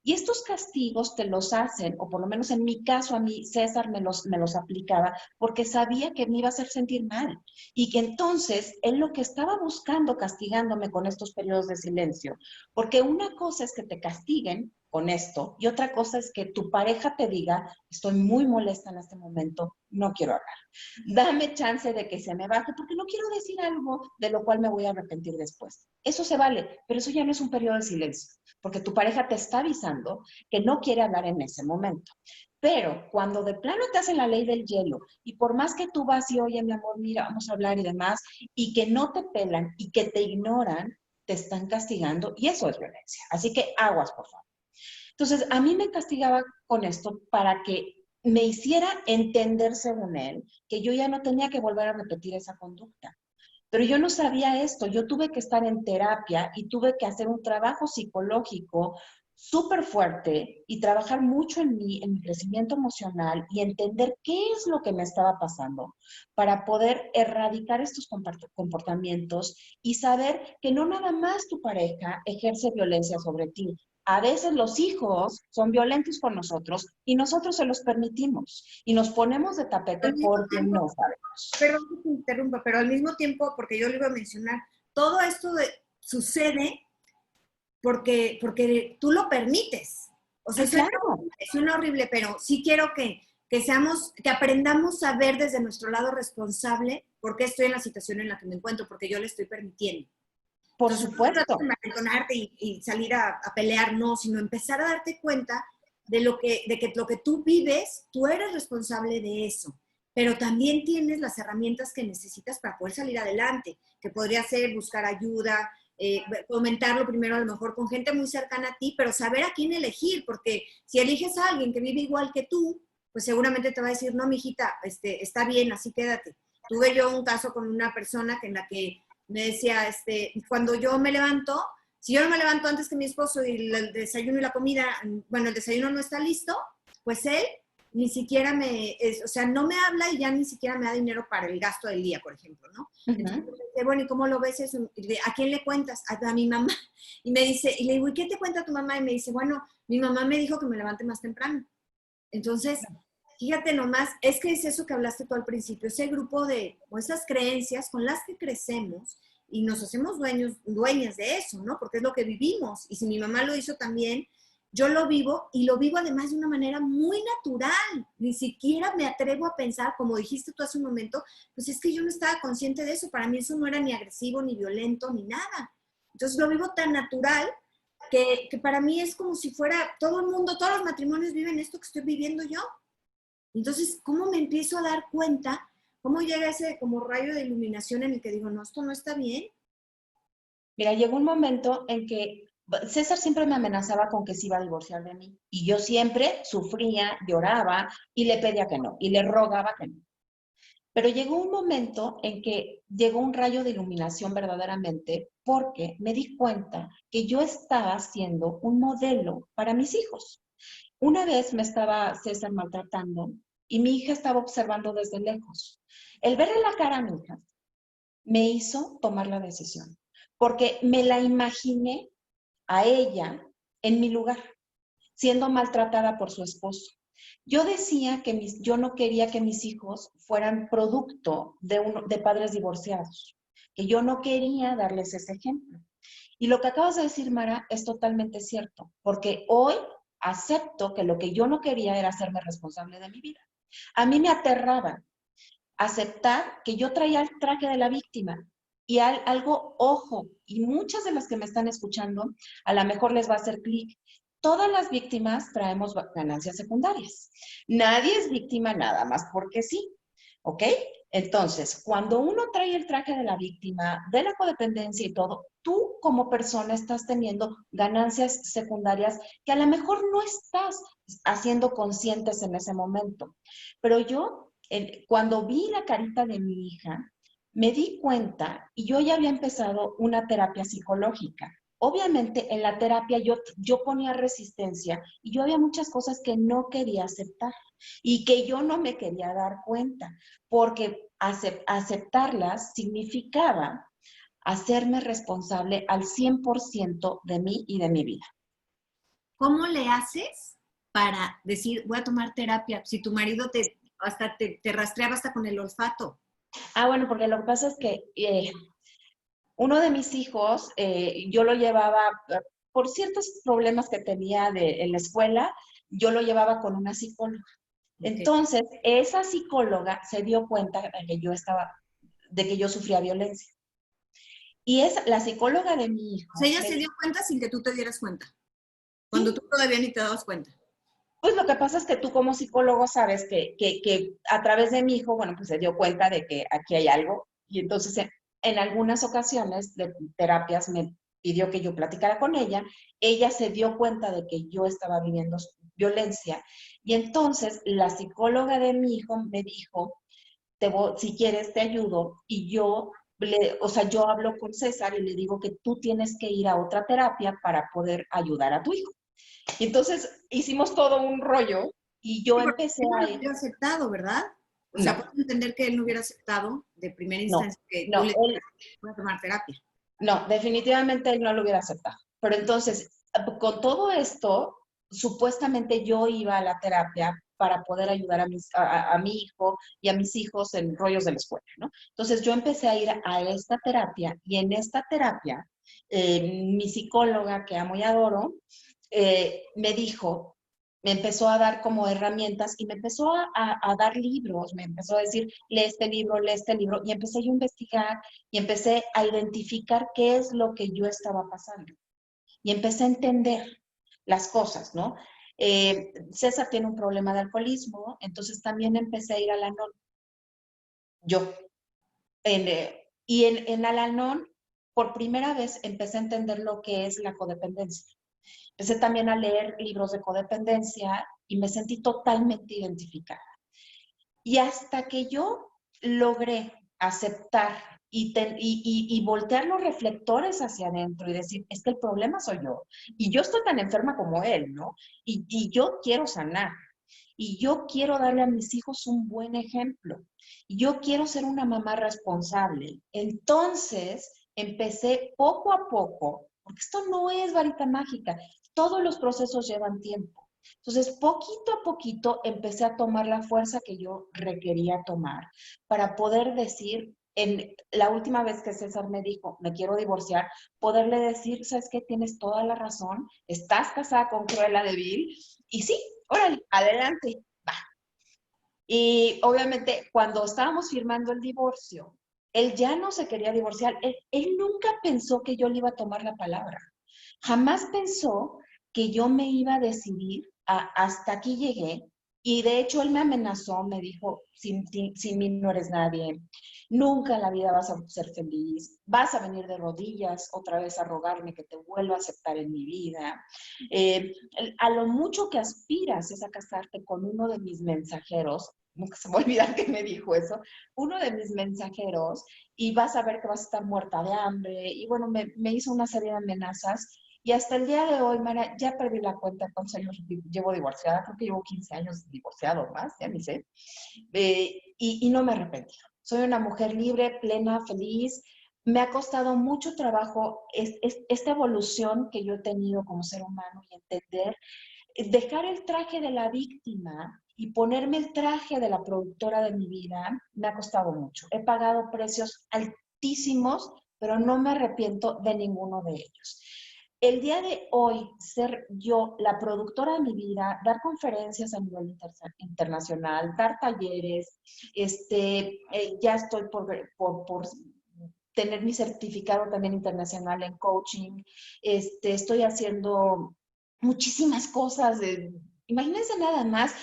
Y estos castigos te los hacen, o por lo menos en mi caso, a mí César me los aplicaba porque sabía que me iba a hacer sentir mal y que entonces él lo que estaba buscando castigándome con estos periodos de silencio, porque una cosa es que te castiguen con esto y otra cosa es que tu pareja te diga, estoy muy molesta en este momento, no quiero hablar. Dame chance de que se me baje porque no quiero decir algo de lo cual me voy a arrepentir después. Eso se vale, pero eso ya no es un periodo de silencio, porque tu pareja te está avisando que no quiere hablar en ese momento. Pero cuando de plano te hacen la ley del hielo y por más que tú vas y, oye, mi amor, mira, vamos a hablar y demás, y que no te pelan y que te ignoran, te están castigando y eso es violencia. Así que aguas, por favor. Entonces, a mí me castigaba con esto para que me hiciera entender, según él, que yo ya no tenía que volver a repetir esa conducta. Pero yo no sabía esto, yo tuve que estar en terapia y tuve que hacer un trabajo psicológico súper fuerte y trabajar mucho en mi crecimiento emocional y entender qué es lo que me estaba pasando para poder erradicar estos comportamientos y saber que no nada más tu pareja ejerce violencia sobre ti. A veces los hijos son violentos con nosotros y nosotros se los permitimos y nos ponemos de tapete Al mismo porque tiempo, no sabemos. perdón que te interrumpa, pero al mismo tiempo, porque yo le iba a mencionar, todo esto sucede porque tú lo permites. O sea, Ah, claro. suena horrible, pero sí quiero que aprendamos a ver desde nuestro lado responsable por qué estoy en la situación en la que me encuentro, porque yo le estoy permitiendo. Por Entonces, no se trata de supuesto. malentonarte y salir a pelear, no, sino empezar a darte cuenta de que lo que tú vives, tú eres responsable de eso, pero también tienes las herramientas que necesitas para poder salir adelante, que podría ser buscar ayuda, comentarlo primero a lo mejor con gente muy cercana a ti, pero saber a quién elegir, porque si eliges a alguien que vive igual que tú, pues seguramente te va a decir, no, mijita, está bien, así quédate. Tuve yo un caso con una persona en la que me decía, cuando yo me levanto, si yo no me levanto antes que mi esposo y el desayuno y la comida, bueno, el desayuno no está listo, pues él ni siquiera o sea, no me habla y ya ni siquiera me da dinero para el gasto del día, por ejemplo, ¿no? Entonces, Ujú. bueno, ¿y cómo lo ves eso? ¿A quién le cuentas? A mi mamá. Y me dice, y le digo, ¿y qué te cuenta tu mamá? Y me dice, bueno, mi mamá me dijo que me levante más temprano. Entonces, fíjate nomás, es que es eso que hablaste tú al principio, ese grupo o esas creencias con las que crecemos y nos hacemos dueñas de eso, ¿no? Porque es lo que vivimos. Y si mi mamá lo hizo también, yo lo vivo y lo vivo además de una manera muy natural. Ni siquiera me atrevo a pensar, como dijiste tú hace un momento, pues es que yo no estaba consciente de eso. Para mí eso no era ni agresivo, ni violento, ni nada. Entonces lo vivo tan natural que para mí es como si fuera todo el mundo, todos los matrimonios viven esto que estoy viviendo yo. Entonces, ¿cómo me empiezo a dar cuenta? ¿Cómo llega ese como rayo de iluminación en el que digo, no, esto no está bien? Mira, llegó un momento en que César siempre me amenazaba con que se iba a divorciar de mí. Y yo siempre sufría, lloraba y le pedía que no, y le rogaba que no. Pero llegó un momento en que llegó un rayo de iluminación verdaderamente porque me di cuenta que yo estaba siendo un modelo para mis hijos. Una vez me estaba César maltratando y mi hija estaba observando desde lejos. El verle la cara a mi hija me hizo tomar la decisión, porque me la imaginé a ella en mi lugar, siendo maltratada por su esposo. Yo decía que yo no quería que mis hijos fueran producto de padres divorciados, que yo no quería darles ese ejemplo. Y lo que acabas de decir, Mara, es totalmente cierto, porque hoy acepto que lo que yo no quería era hacerme responsable de mi vida. A mí me aterraba aceptar que yo traía el traje de la víctima. Y algo, ojo, y muchas de las que me están escuchando, a lo mejor les va a hacer clic. Todas las víctimas traemos ganancias secundarias. Nadie es víctima nada más porque sí, ¿ok? Entonces, cuando uno trae el traje de la víctima, de la codependencia y todo, tú como persona estás teniendo ganancias secundarias que a lo mejor no estás haciendo conscientes en ese momento. Pero yo, cuando vi la carita de mi hija, me di cuenta y yo ya había empezado una terapia psicológica. Obviamente en la terapia yo ponía resistencia y yo había muchas cosas que no quería aceptar y que yo no me quería dar cuenta, porque aceptarlas significaba hacerme responsable al 100% de mí y de mi vida. ¿Cómo le haces para decir, voy a tomar terapia? Si tu marido hasta te rastreaba hasta con el olfato. Bueno, porque lo que pasa es que uno de mis hijos, yo lo llevaba, por ciertos problemas que tenía en la escuela, yo lo llevaba con una psicóloga. Okay. Entonces, esa psicóloga se dio cuenta de que yo sufría violencia. Y es la psicóloga de mi hijo. O sea, ella se dio cuenta sin que tú te dieras cuenta. Cuando Sí, tú todavía ni te dabas cuenta. pues lo que pasa es que tú como psicólogo sabes que a través de mi hijo, bueno, pues se dio cuenta de que aquí hay algo. Y entonces en algunas ocasiones de terapias me pidió que yo platicara con ella. Ella se dio cuenta de que yo estaba viviendo violencia. Y entonces la psicóloga de mi hijo me dijo, si quieres te ayudo. Y yo hablo con César y le digo que tú tienes que ir a otra terapia para poder ayudar a tu hijo. Y entonces hicimos todo un rollo y yo Sí, porque empecé él no a lo ir. hubiera aceptado, ¿verdad? O sea, No, puedo entender que él no hubiera aceptado de primera no, instancia que tú no, le dijeras, voy a tomar terapia. no, definitivamente él no lo hubiera aceptado. Pero entonces, con todo esto, supuestamente yo iba a la terapia para poder ayudar a mi hijo y a mis hijos en rollos de la escuela, ¿no? Entonces yo empecé a ir a esta terapia y en esta terapia, mi psicóloga, que amo y adoro, me dijo, me empezó a dar como herramientas y me empezó a dar libros, me empezó a decir, lee este libro, y empecé yo a investigar y empecé a identificar qué es lo que yo estaba pasando. Y empecé a entender las cosas, ¿no? César tiene un problema de alcoholismo, entonces también empecé a ir al Al-Anon. Yo. En Al-Anon, por primera vez, empecé a entender lo que es la codependencia. Empecé también a leer libros de codependencia y me sentí totalmente identificada. Y hasta que yo logré aceptar y voltear los reflectores hacia adentro y decir, es que el problema soy yo. Y yo estoy tan enferma como él, ¿no? Y yo quiero sanar. Y yo quiero darle a mis hijos un buen ejemplo. Y yo quiero ser una mamá responsable. Entonces, empecé poco a poco, porque esto no es varita mágica, todos los procesos llevan tiempo. Entonces, poquito a poquito empecé a tomar la fuerza que yo requería tomar para poder decir, en la última vez que César me dijo, me quiero divorciar, poderle decir, ¿sabes qué? Tienes toda la razón, estás casada con Cruella de Vil, y sí, órale, adelante, va. Y obviamente cuando estábamos firmando el divorcio, él ya no se quería divorciar, él nunca pensó que yo le iba a tomar la palabra, jamás pensó que yo me iba a decidir hasta aquí llegué. Y de hecho él me amenazó, me dijo, sin mí no eres nadie, nunca en la vida vas a ser feliz, vas a venir de rodillas otra vez a rogarme que te vuelva a aceptar en mi vida. Eh, a lo mucho que aspiras es a casarte con uno de mis mensajeros, nunca se me va a olvidar que me dijo eso, uno de mis mensajeros, y vas a ver que vas a estar muerta de hambre. Y bueno, me hizo una serie de amenazas. Y hasta el día de hoy, Mara, ya perdí la cuenta de cuántos años llevo divorciada. Creo que llevo 15 años divorciado más, ya ni sé. Y no me arrepentí. Soy una mujer libre, plena, feliz. Me ha costado mucho trabajo esta evolución que yo he tenido como ser humano y entender, dejar el traje de la víctima y ponerme el traje de la productora de mi vida. Me ha costado mucho. He pagado precios altísimos, pero no me arrepiento de ninguno de ellos. El día de hoy, ser yo la productora de mi vida, dar conferencias a nivel internacional, dar talleres, ya estoy por tener mi certificado también internacional en coaching, estoy haciendo muchísimas cosas. Imagínense nada más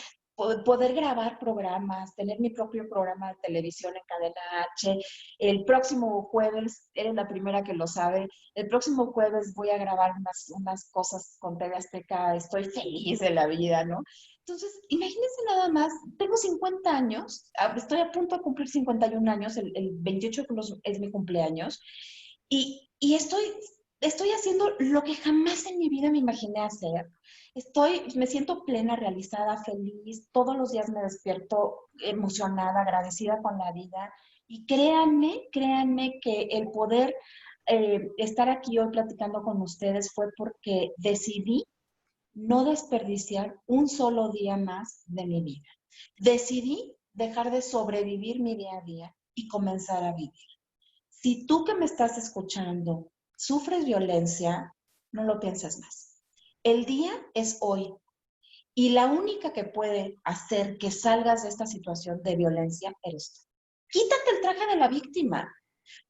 poder grabar programas, tener mi propio programa de televisión en Cadena H. El próximo jueves, eres la primera que lo sabe, el próximo jueves voy a grabar unas cosas con TV Azteca, estoy feliz de la vida, ¿no? Entonces, imagínense nada más, tengo 50 años, estoy a punto de cumplir 51 años, el 28 es mi cumpleaños, y estoy haciendo lo que jamás en mi vida me imaginé hacer. Me siento plena, realizada, feliz. Todos los días me despierto emocionada, agradecida con la vida. Y créanme que el poder estar aquí hoy platicando con ustedes fue porque decidí no desperdiciar un solo día más de mi vida. Decidí dejar de sobrevivir mi día a día y comenzar a vivir. Si tú que me estás escuchando sufres violencia, no lo pienses más. El día es hoy y la única que puede hacer que salgas de esta situación de violencia eres tú. Quítate el traje de la víctima.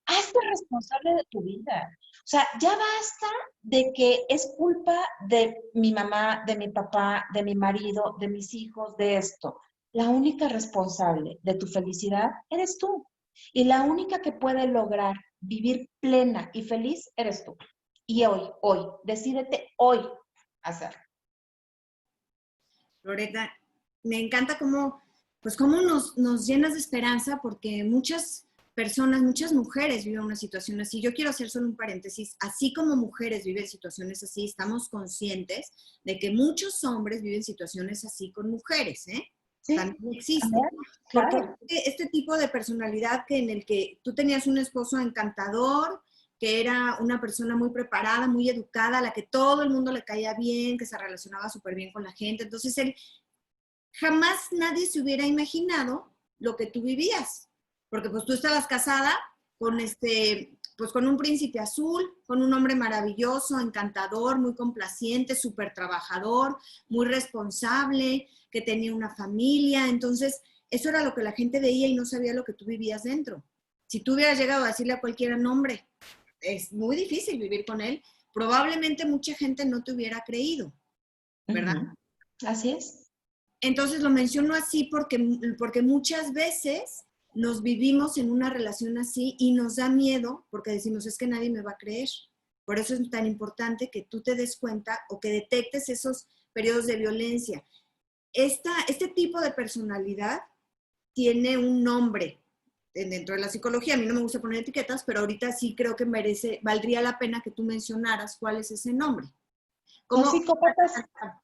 Hazte responsable de tu vida. O sea, ya basta de que es culpa de mi mamá, de mi papá, de mi marido, de mis hijos, de esto. La única responsable de tu felicidad eres tú. Y la única que puede lograr vivir plena y feliz eres tú. Y hoy, decídete hoy hacerlo. Loreta, me encanta cómo nos llenas de esperanza, porque muchas personas, muchas mujeres viven una situación así. Yo quiero hacer solo un paréntesis. Así como mujeres viven situaciones así, estamos conscientes de que muchos hombres viven situaciones así con mujeres, ¿eh? Sí, También existe. Porque claro. este tipo de personalidad en el que tú tenías un esposo encantador, que era una persona muy preparada, muy educada, a la que todo el mundo le caía bien, que se relacionaba súper bien con la gente. Entonces, él jamás nadie se hubiera imaginado lo que tú vivías, porque pues tú estabas casada con pues con un príncipe azul, con un hombre maravilloso, encantador, muy complaciente, súper trabajador, muy responsable, que tenía una familia. Entonces, eso era lo que la gente veía y no sabía lo que tú vivías dentro. Si tú hubieras llegado a decirle a cualquiera, no, hombre, es muy difícil vivir con él, probablemente mucha gente no te hubiera creído, ¿verdad? Así es. Entonces lo menciono así porque muchas veces nos vivimos en una relación así y nos da miedo porque decimos, es que nadie me va a creer. Por eso es tan importante que tú te des cuenta o que detectes esos periodos de violencia. Este tipo de personalidad tiene un nombre dentro de la psicología. A mí no me gusta poner etiquetas, pero ahorita sí creo que valdría la pena que tú mencionaras cuál es ese nombre. Son ¿Cómo? psicópatas,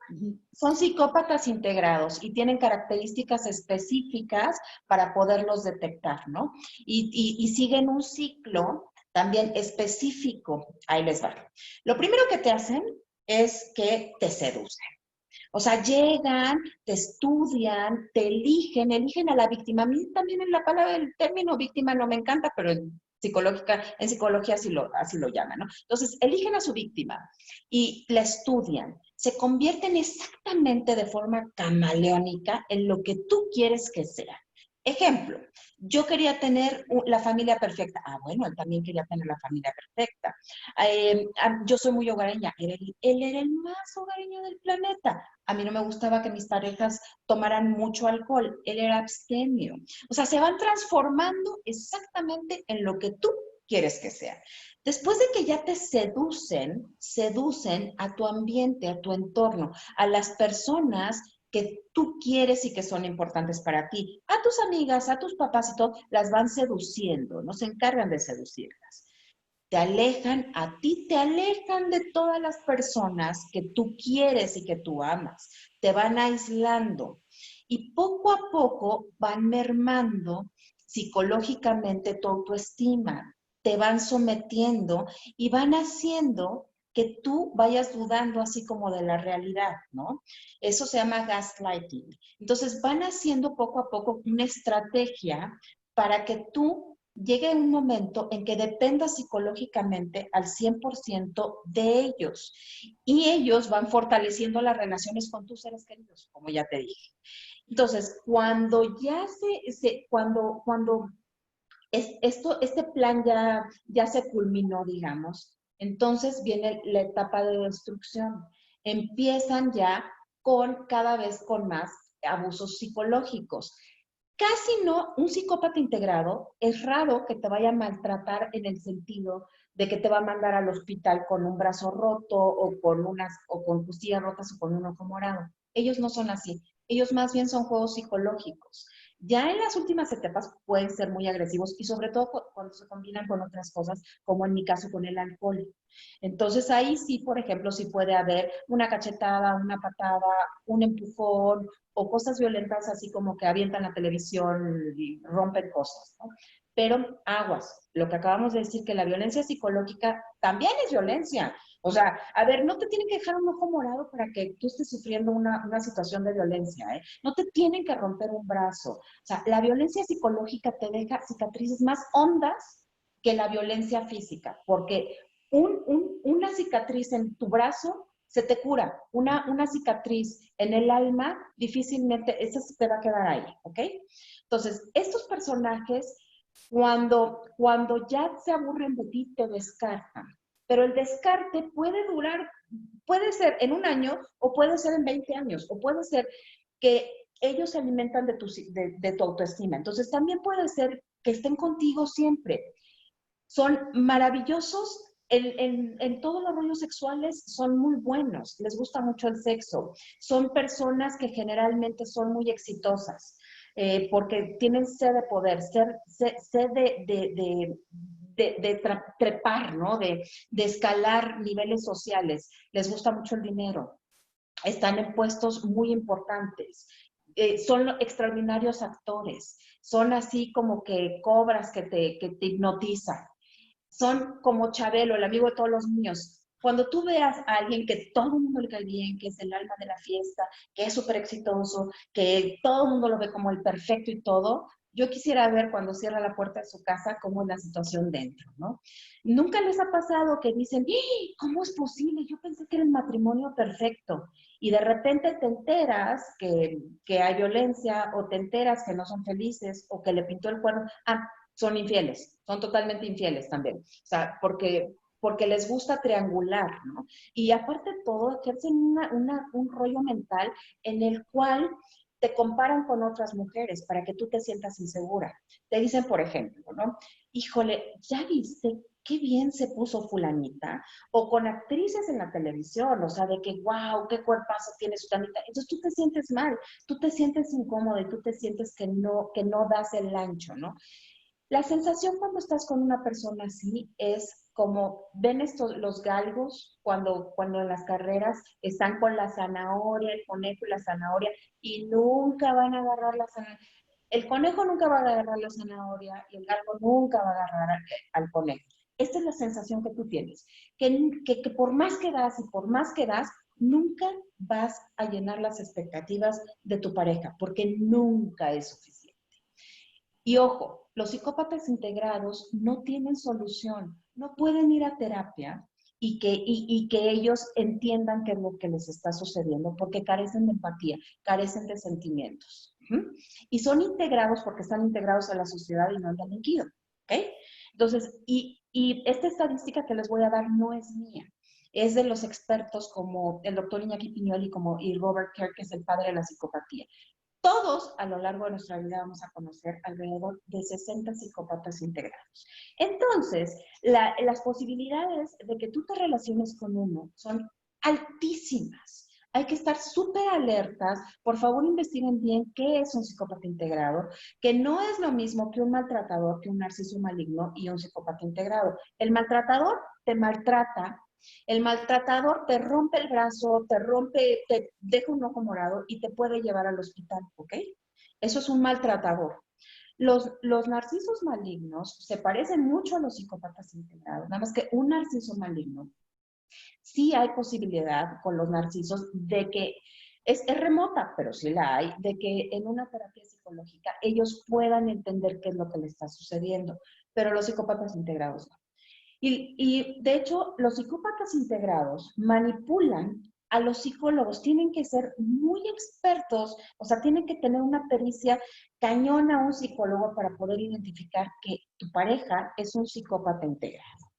Uh-huh. son psicópatas integrados y tienen características específicas para poderlos detectar, ¿no? Y siguen un ciclo también específico. Ahí les va. Lo primero que te hacen es que te seducen. O sea, llegan, te estudian, te eligen a la víctima. A mí también en la palabra, el término víctima no me encanta, pero en psicología así lo llaman, ¿no? Entonces, eligen a su víctima y la estudian. Se convierten exactamente de forma camaleónica en lo que tú quieres que sea. Ejemplo, yo quería tener la familia perfecta. Ah, bueno, él también quería tener la familia perfecta. Yo soy muy hogareña. Él era el más hogareño del planeta. A mí no me gustaba que mis parejas tomaran mucho alcohol. Él era abstemio. O sea, se van transformando exactamente en lo que tú quieres que sea. Después de que ya te seducen a tu ambiente, a tu entorno, a las personas que tú quieres y que son importantes para ti. A tus amigas, a tus papás y todo, las van seduciendo, no se encargan de seducirlas. Te alejan, a ti te alejan de todas las personas que tú quieres y que tú amas. Te van aislando y poco a poco van mermando psicológicamente tu autoestima. Te van sometiendo y van haciendo que tú vayas dudando así como de la realidad, ¿no? Eso se llama gaslighting. Entonces van haciendo poco a poco una estrategia para que tú llegue un momento en que dependas psicológicamente al 100% de ellos y ellos van fortaleciendo las relaciones con tus seres queridos, como ya te dije. Entonces, cuando ya cuando este plan ya se culminó, digamos, entonces viene la etapa de destrucción. Empiezan ya con cada vez con más abusos psicológicos. Casi no, un psicópata integrado es raro que te vaya a maltratar en el sentido de que te va a mandar al hospital con un brazo roto o con costillas rotas o con un ojo morado. Ellos no son así. Ellos más bien son juegos psicológicos. Ya en las últimas etapas pueden ser muy agresivos y sobre todo cuando se combinan con otras cosas, como en mi caso con el alcohol. Entonces ahí sí, por ejemplo, sí puede haber una cachetada, una patada, un empujón o cosas violentas así como que avientan la televisión y rompen cosas, ¿no? Pero aguas, lo que acabamos de decir, que la violencia psicológica también es violencia. O sea, a ver, no te tienen que dejar un ojo morado para que tú estés sufriendo una situación de violencia, ¿eh? No te tienen que romper un brazo. O sea, la violencia psicológica te deja cicatrices más hondas que la violencia física, porque una cicatriz en tu brazo se te cura. Una cicatriz en el alma, difícilmente, esa se te va a quedar ahí, ¿ok? Entonces, estos personajes, cuando ya se aburren de ti, te descartan. Pero el descarte puede durar, puede ser en un año o puede ser en 20 años, o puede ser que ellos se alimentan de tu autoestima. Entonces, también puede ser que estén contigo siempre. Son maravillosos en todos los rollos sexuales, son muy buenos, les gusta mucho el sexo, son personas que generalmente son muy exitosas, porque tienen sed de poder, sed de trepar, ¿no? De escalar niveles sociales, les gusta mucho el dinero, están en puestos muy importantes. Son extraordinarios actores, son así como que cobras que te hipnotizan, son como Chabelo, el amigo de todos los niños. Cuando tú veas a alguien que todo el mundo le cae bien, que es el alma de la fiesta, que es súper exitoso, que todo el mundo lo ve como el perfecto y todo, yo quisiera ver cuando cierra la puerta de su casa cómo es la situación dentro, ¿no? Nunca les ha pasado que dicen, ¿cómo es posible? Yo pensé que era el matrimonio perfecto. Y de repente te enteras que hay violencia o te enteras que no son felices o que le pintó el cuerno. Ah, son infieles, son totalmente infieles también. O sea, porque les gusta triangular, ¿no? Y aparte de todo, ejercen un rollo mental en el cual te comparan con otras mujeres para que tú te sientas insegura. Te dicen, por ejemplo, ¿no? Híjole, ¿ya viste qué bien se puso fulanita? O con actrices en la televisión, o sea, de que, wow, qué cuerpazo tiene Sutanita. Entonces tú te sientes mal, tú te sientes incómodo y tú te sientes que no das el ancho, ¿no? La sensación cuando estás con una persona así es como, ven estos, los galgos cuando en las carreras están con la zanahoria, el conejo y la zanahoria, y nunca van a agarrar la zanahoria. El conejo nunca va a agarrar la zanahoria y el galgo nunca va a agarrar al conejo. Esta es la sensación que tú tienes, que por más que das y por más que das, nunca vas a llenar las expectativas de tu pareja, porque nunca es suficiente. Y ojo, los psicópatas integrados no tienen solución, no pueden ir a terapia y que ellos entiendan qué es lo que les está sucediendo, porque carecen de empatía, carecen de sentimientos. Y son integrados porque están integrados a la sociedad y no han delinquido. ¿Ok? Entonces, esta estadística que les voy a dar no es mía, es de los expertos como el doctor Iñaki Piñol y Robert Kerr, que es el padre de la psicopatía. Todos a lo largo de nuestra vida vamos a conocer alrededor de 60 psicópatas integrados. Entonces, las posibilidades de que tú te relaciones con uno son altísimas. Hay que estar súper alertas. Por favor, investiguen bien qué es un psicópata integrado, que no es lo mismo que un maltratador, que un narciso maligno y un psicópata integrado. El maltratador te maltrata. El maltratador te rompe el brazo, te deja un ojo morado y te puede llevar al hospital, ¿ok? Eso es un maltratador. Los narcisos malignos se parecen mucho a los psicópatas integrados, nada más que un narciso maligno, sí hay posibilidad con los narcisos de que, es remota, pero sí la hay, de que en una terapia psicológica ellos puedan entender qué es lo que les está sucediendo, pero los psicópatas integrados no. De hecho, los psicópatas integrados manipulan a los psicólogos, tienen que ser muy expertos, o sea, tienen que tener una pericia cañona a un psicólogo para poder identificar que tu pareja es un psicópata integrado.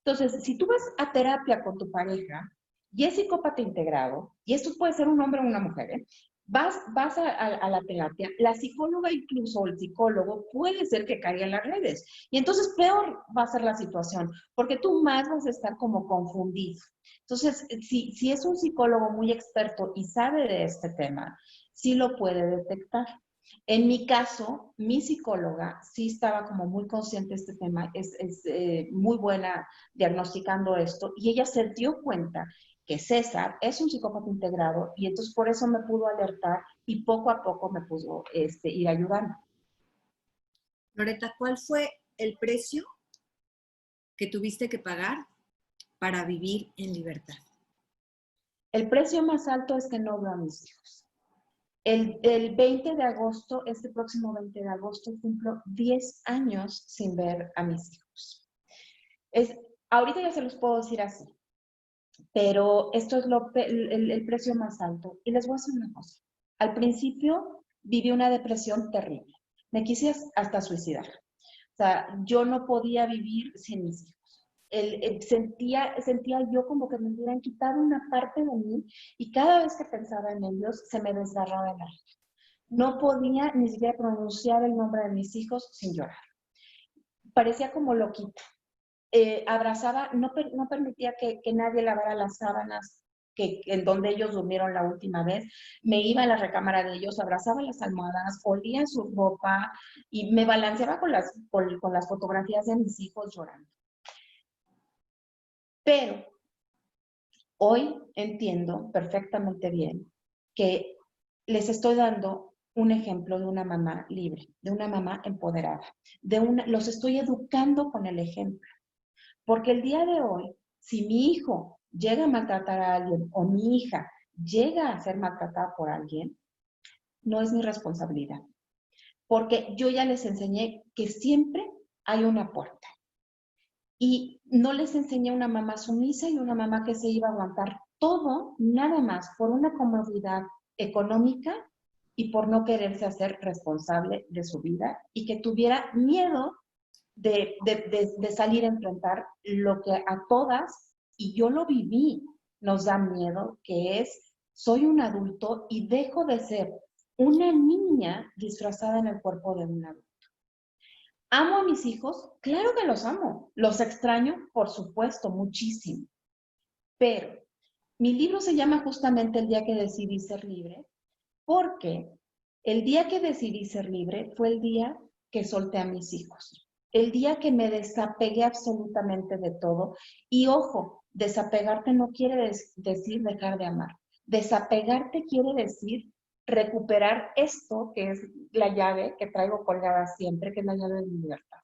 Entonces, si tú vas a terapia con tu pareja y es psicópata integrado, y esto puede ser un hombre o una mujer, ¿eh? Vas a la terapia, la psicóloga incluso el psicólogo puede ser que caiga en las redes. Y entonces peor va a ser la situación, porque tú más vas a estar como confundido. Entonces, si es un psicólogo muy experto y sabe de este tema, sí lo puede detectar. En mi caso, mi psicóloga sí estaba como muy consciente de este tema, es muy buena diagnosticando esto, y ella se dio cuenta que César es un psicópata integrado y entonces por eso me pudo alertar y poco a poco me pudo ir ayudando. Loreta, ¿cuál fue el precio que tuviste que pagar para vivir en libertad? El precio más alto es que no veo a mis hijos. El 20 de agosto, este próximo 20 de agosto, cumplo 10 años sin ver a mis hijos. Ahorita ya se los puedo decir así, pero esto es el precio más alto. Y les voy a decir una cosa. Al principio viví una depresión terrible. Me quise hasta suicidar. O sea, yo no podía vivir sin mis hijos. Sentía yo como que me hubieran quitado una parte de mí y cada vez que pensaba en ellos se me desgarraba el alma. No podía ni siquiera pronunciar el nombre de mis hijos sin llorar. Parecía como loquita. Abrazaba, no permitía que nadie lavara las sábanas en donde ellos durmieron la última vez. Me iba a la recámara de ellos, abrazaba las almohadas, olía su ropa y me balanceaba con las fotografías de mis hijos llorando. Pero hoy entiendo perfectamente bien que les estoy dando un ejemplo de una mamá libre, de una mamá empoderada, los estoy educando con el ejemplo. Porque el día de hoy, si mi hijo llega a maltratar a alguien o mi hija llega a ser maltratada por alguien, no es mi responsabilidad. Porque yo ya les enseñé que siempre hay una puerta. Y no les enseñé una mamá sumisa y una mamá que se iba a aguantar todo, nada más, por una comodidad económica y por no quererse hacer responsable de su vida y que tuviera miedo de salir a enfrentar lo que a todas, y yo lo viví, nos da miedo, que es, soy un adulto y dejo de ser una niña disfrazada en el cuerpo de un adulto. ¿Amo a mis hijos? Claro que los amo. ¿Los extraño? Por supuesto, muchísimo. Pero mi libro se llama justamente El día que decidí ser libre, porque el día que decidí ser libre fue el día que solté a mis hijos. El día que me desapegué absolutamente de todo. Y ojo, desapegarte no quiere decir dejar de amar. Desapegarte quiere decir recuperar esto que es la llave que traigo colgada siempre, que es la llave de mi libertad.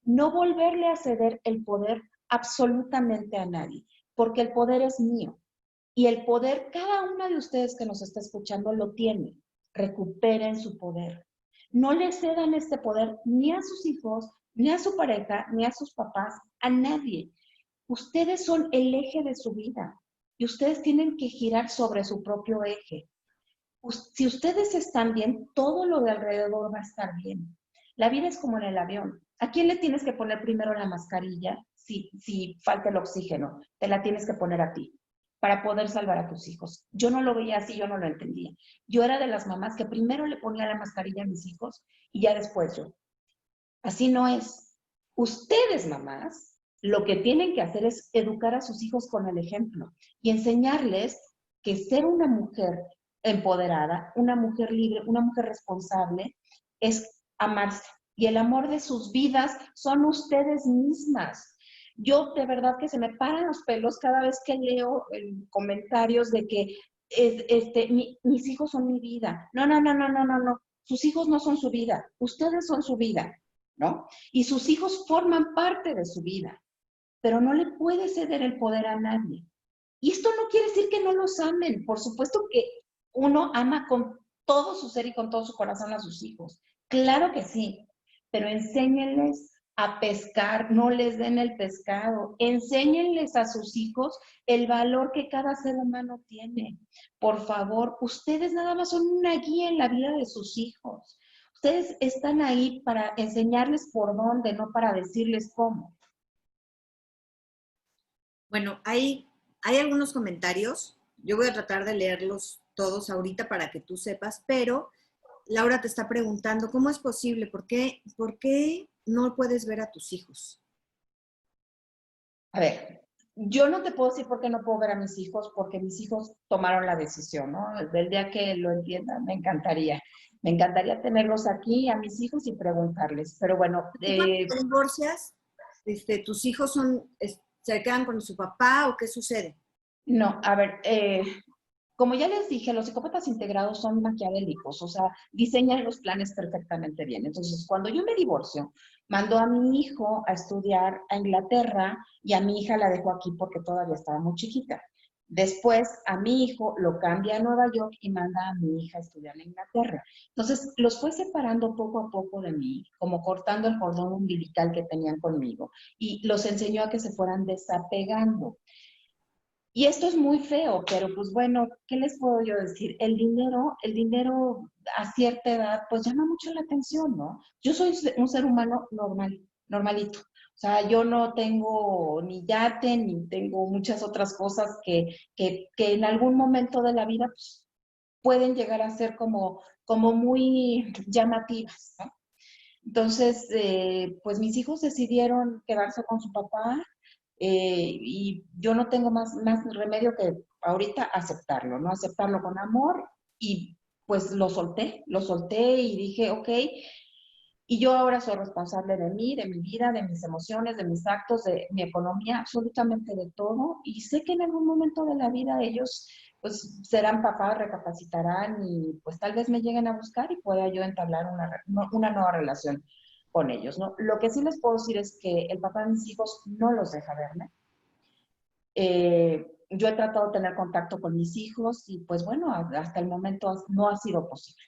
No volverle a ceder el poder absolutamente a nadie, porque el poder es mío. Y el poder, cada una de ustedes que nos está escuchando lo tiene. Recuperen su poder. No le cedan este poder ni a sus hijos, ni a su pareja, ni a sus papás, a nadie. Ustedes son el eje de su vida y ustedes tienen que girar sobre su propio eje. Si ustedes están bien, todo lo de alrededor va a estar bien. La vida es como en el avión. ¿A quién le tienes que poner primero la mascarilla si falta el oxígeno? Te la tienes que poner a ti para poder salvar a tus hijos. Yo no lo veía así, yo no lo entendía. Yo era de las mamás que primero le ponía la mascarilla a mis hijos y ya después yo. Así no es. Ustedes, mamás, lo que tienen que hacer es educar a sus hijos con el ejemplo y enseñarles que ser una mujer empoderada, una mujer libre, una mujer responsable, es amarse. Y el amor de sus vidas son ustedes mismas. Yo de verdad que se me paran los pelos cada vez que leo comentarios de que mis hijos son mi vida. No, no, no, no, no, no, no. Sus hijos no son su vida. Ustedes son su vida, ¿no? Y sus hijos forman parte de su vida, pero no le puede ceder el poder a nadie. Y esto no quiere decir que no los amen. Por supuesto que uno ama con todo su ser y con todo su corazón a sus hijos. Claro que sí, pero enséñenles a pescar, no les den el pescado. Enséñenles a sus hijos el valor que cada ser humano tiene. Por favor, ustedes nada más son una guía en la vida de sus hijos. Ustedes están ahí para enseñarles por dónde, no para decirles cómo. Bueno, hay algunos comentarios. Yo voy a tratar de leerlos todos ahorita para que tú sepas, pero Laura te está preguntando, ¿cómo es posible? ¿Por qué no puedes ver a tus hijos? A ver, yo no te puedo decir por qué no puedo ver a mis hijos, porque mis hijos tomaron la decisión, ¿no? Del día que lo entiendan, me encantaría. Me encantaría tenerlos aquí a mis hijos y preguntarles. Pero bueno, ¿Tú cuando te divorcias, tus hijos se quedan con su papá o qué sucede? no, a ver, como ya les dije, los psicópatas integrados son maquiavélicos, o sea, diseñan los planes perfectamente bien. Entonces, cuando yo me divorcio, mando a mi hijo a estudiar a Inglaterra y a mi hija la dejo aquí porque todavía estaba muy chiquita. Después, a mi hijo lo cambia a Nueva York y manda a mi hija a estudiar en Inglaterra. Entonces, los fue separando poco a poco de mí, como cortando el cordón umbilical que tenían conmigo, y los enseñó a que se fueran desapegando. Y esto es muy feo, pero pues bueno, ¿qué les puedo yo decir? El dinero a cierta edad, pues llama mucho la atención, ¿no? Yo soy un ser humano normal, normalito. O sea, yo no tengo ni yate, ni tengo muchas otras cosas que en algún momento de la vida pues, pueden llegar a ser como muy llamativas, ¿no? Entonces, pues mis hijos decidieron quedarse con su papá y yo no tengo más remedio que ahorita aceptarlo, ¿no? Aceptarlo con amor y pues lo solté y dije, ok, y yo ahora soy responsable de mí, de mi vida, de mis emociones, de mis actos, de mi economía, absolutamente de todo. Y sé que en algún momento de la vida ellos pues serán papás, recapacitarán y pues tal vez me lleguen a buscar y pueda yo entablar una nueva relación con ellos, ¿no? Lo que sí les puedo decir es que el papá de mis hijos no los deja verme. Yo he tratado de tener contacto con mis hijos y pues bueno, hasta el momento no ha sido posible.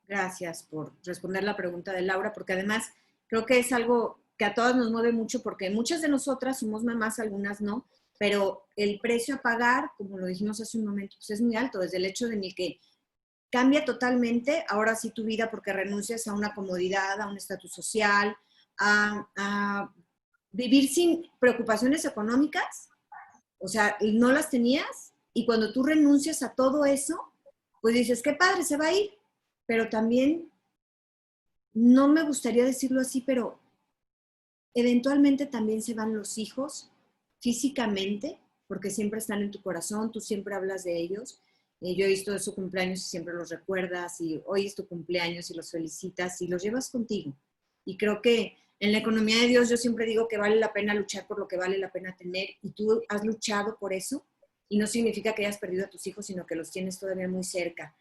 Gracias por responder la pregunta de Laura, porque además creo que es algo que a todas nos mueve mucho, porque muchas de nosotras somos mamás, algunas no, pero el precio a pagar, como lo dijimos hace un momento, pues es muy alto, desde el hecho de que cambia totalmente, ahora sí tu vida, porque renuncias a una comodidad, a un estatus social, a vivir sin preocupaciones económicas, o sea, no las tenías, y cuando tú renuncias a todo eso, pues dices, qué padre, se va a ir, pero también, no me gustaría decirlo así, pero eventualmente también se van los hijos físicamente, porque siempre están en tu corazón, tú siempre hablas de ellos. Yo he visto su cumpleaños y siempre los recuerdas, y hoy es tu cumpleaños y los felicitas y los llevas contigo. Y creo que en la economía de Dios yo siempre digo que vale la pena luchar por lo que vale la pena tener, y tú has luchado por eso, y no significa que hayas perdido a tus hijos, sino que los tienes todavía muy cerca.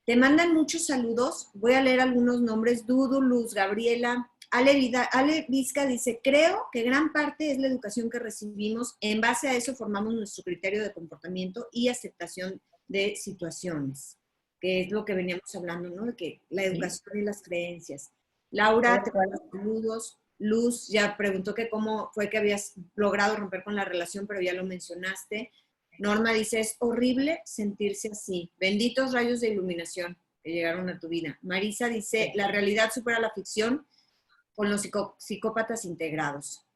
Te mandan muchos saludos, voy a leer algunos nombres: Dudu, Luz, Gabriela, Ale Vizca dice, creo que gran parte es la educación que recibimos. En base a eso formamos nuestro criterio de comportamiento y aceptación de situaciones, que es lo que veníamos hablando, ¿no? De que la educación y las creencias. Laura, te mando saludos. Luz ya preguntó que cómo fue que habías logrado romper con la relación, pero ya lo mencionaste. Norma dice, es horrible sentirse así. Benditos rayos de iluminación que llegaron a tu vida. Marisa dice, la realidad supera la ficción con los psicópatas integrados.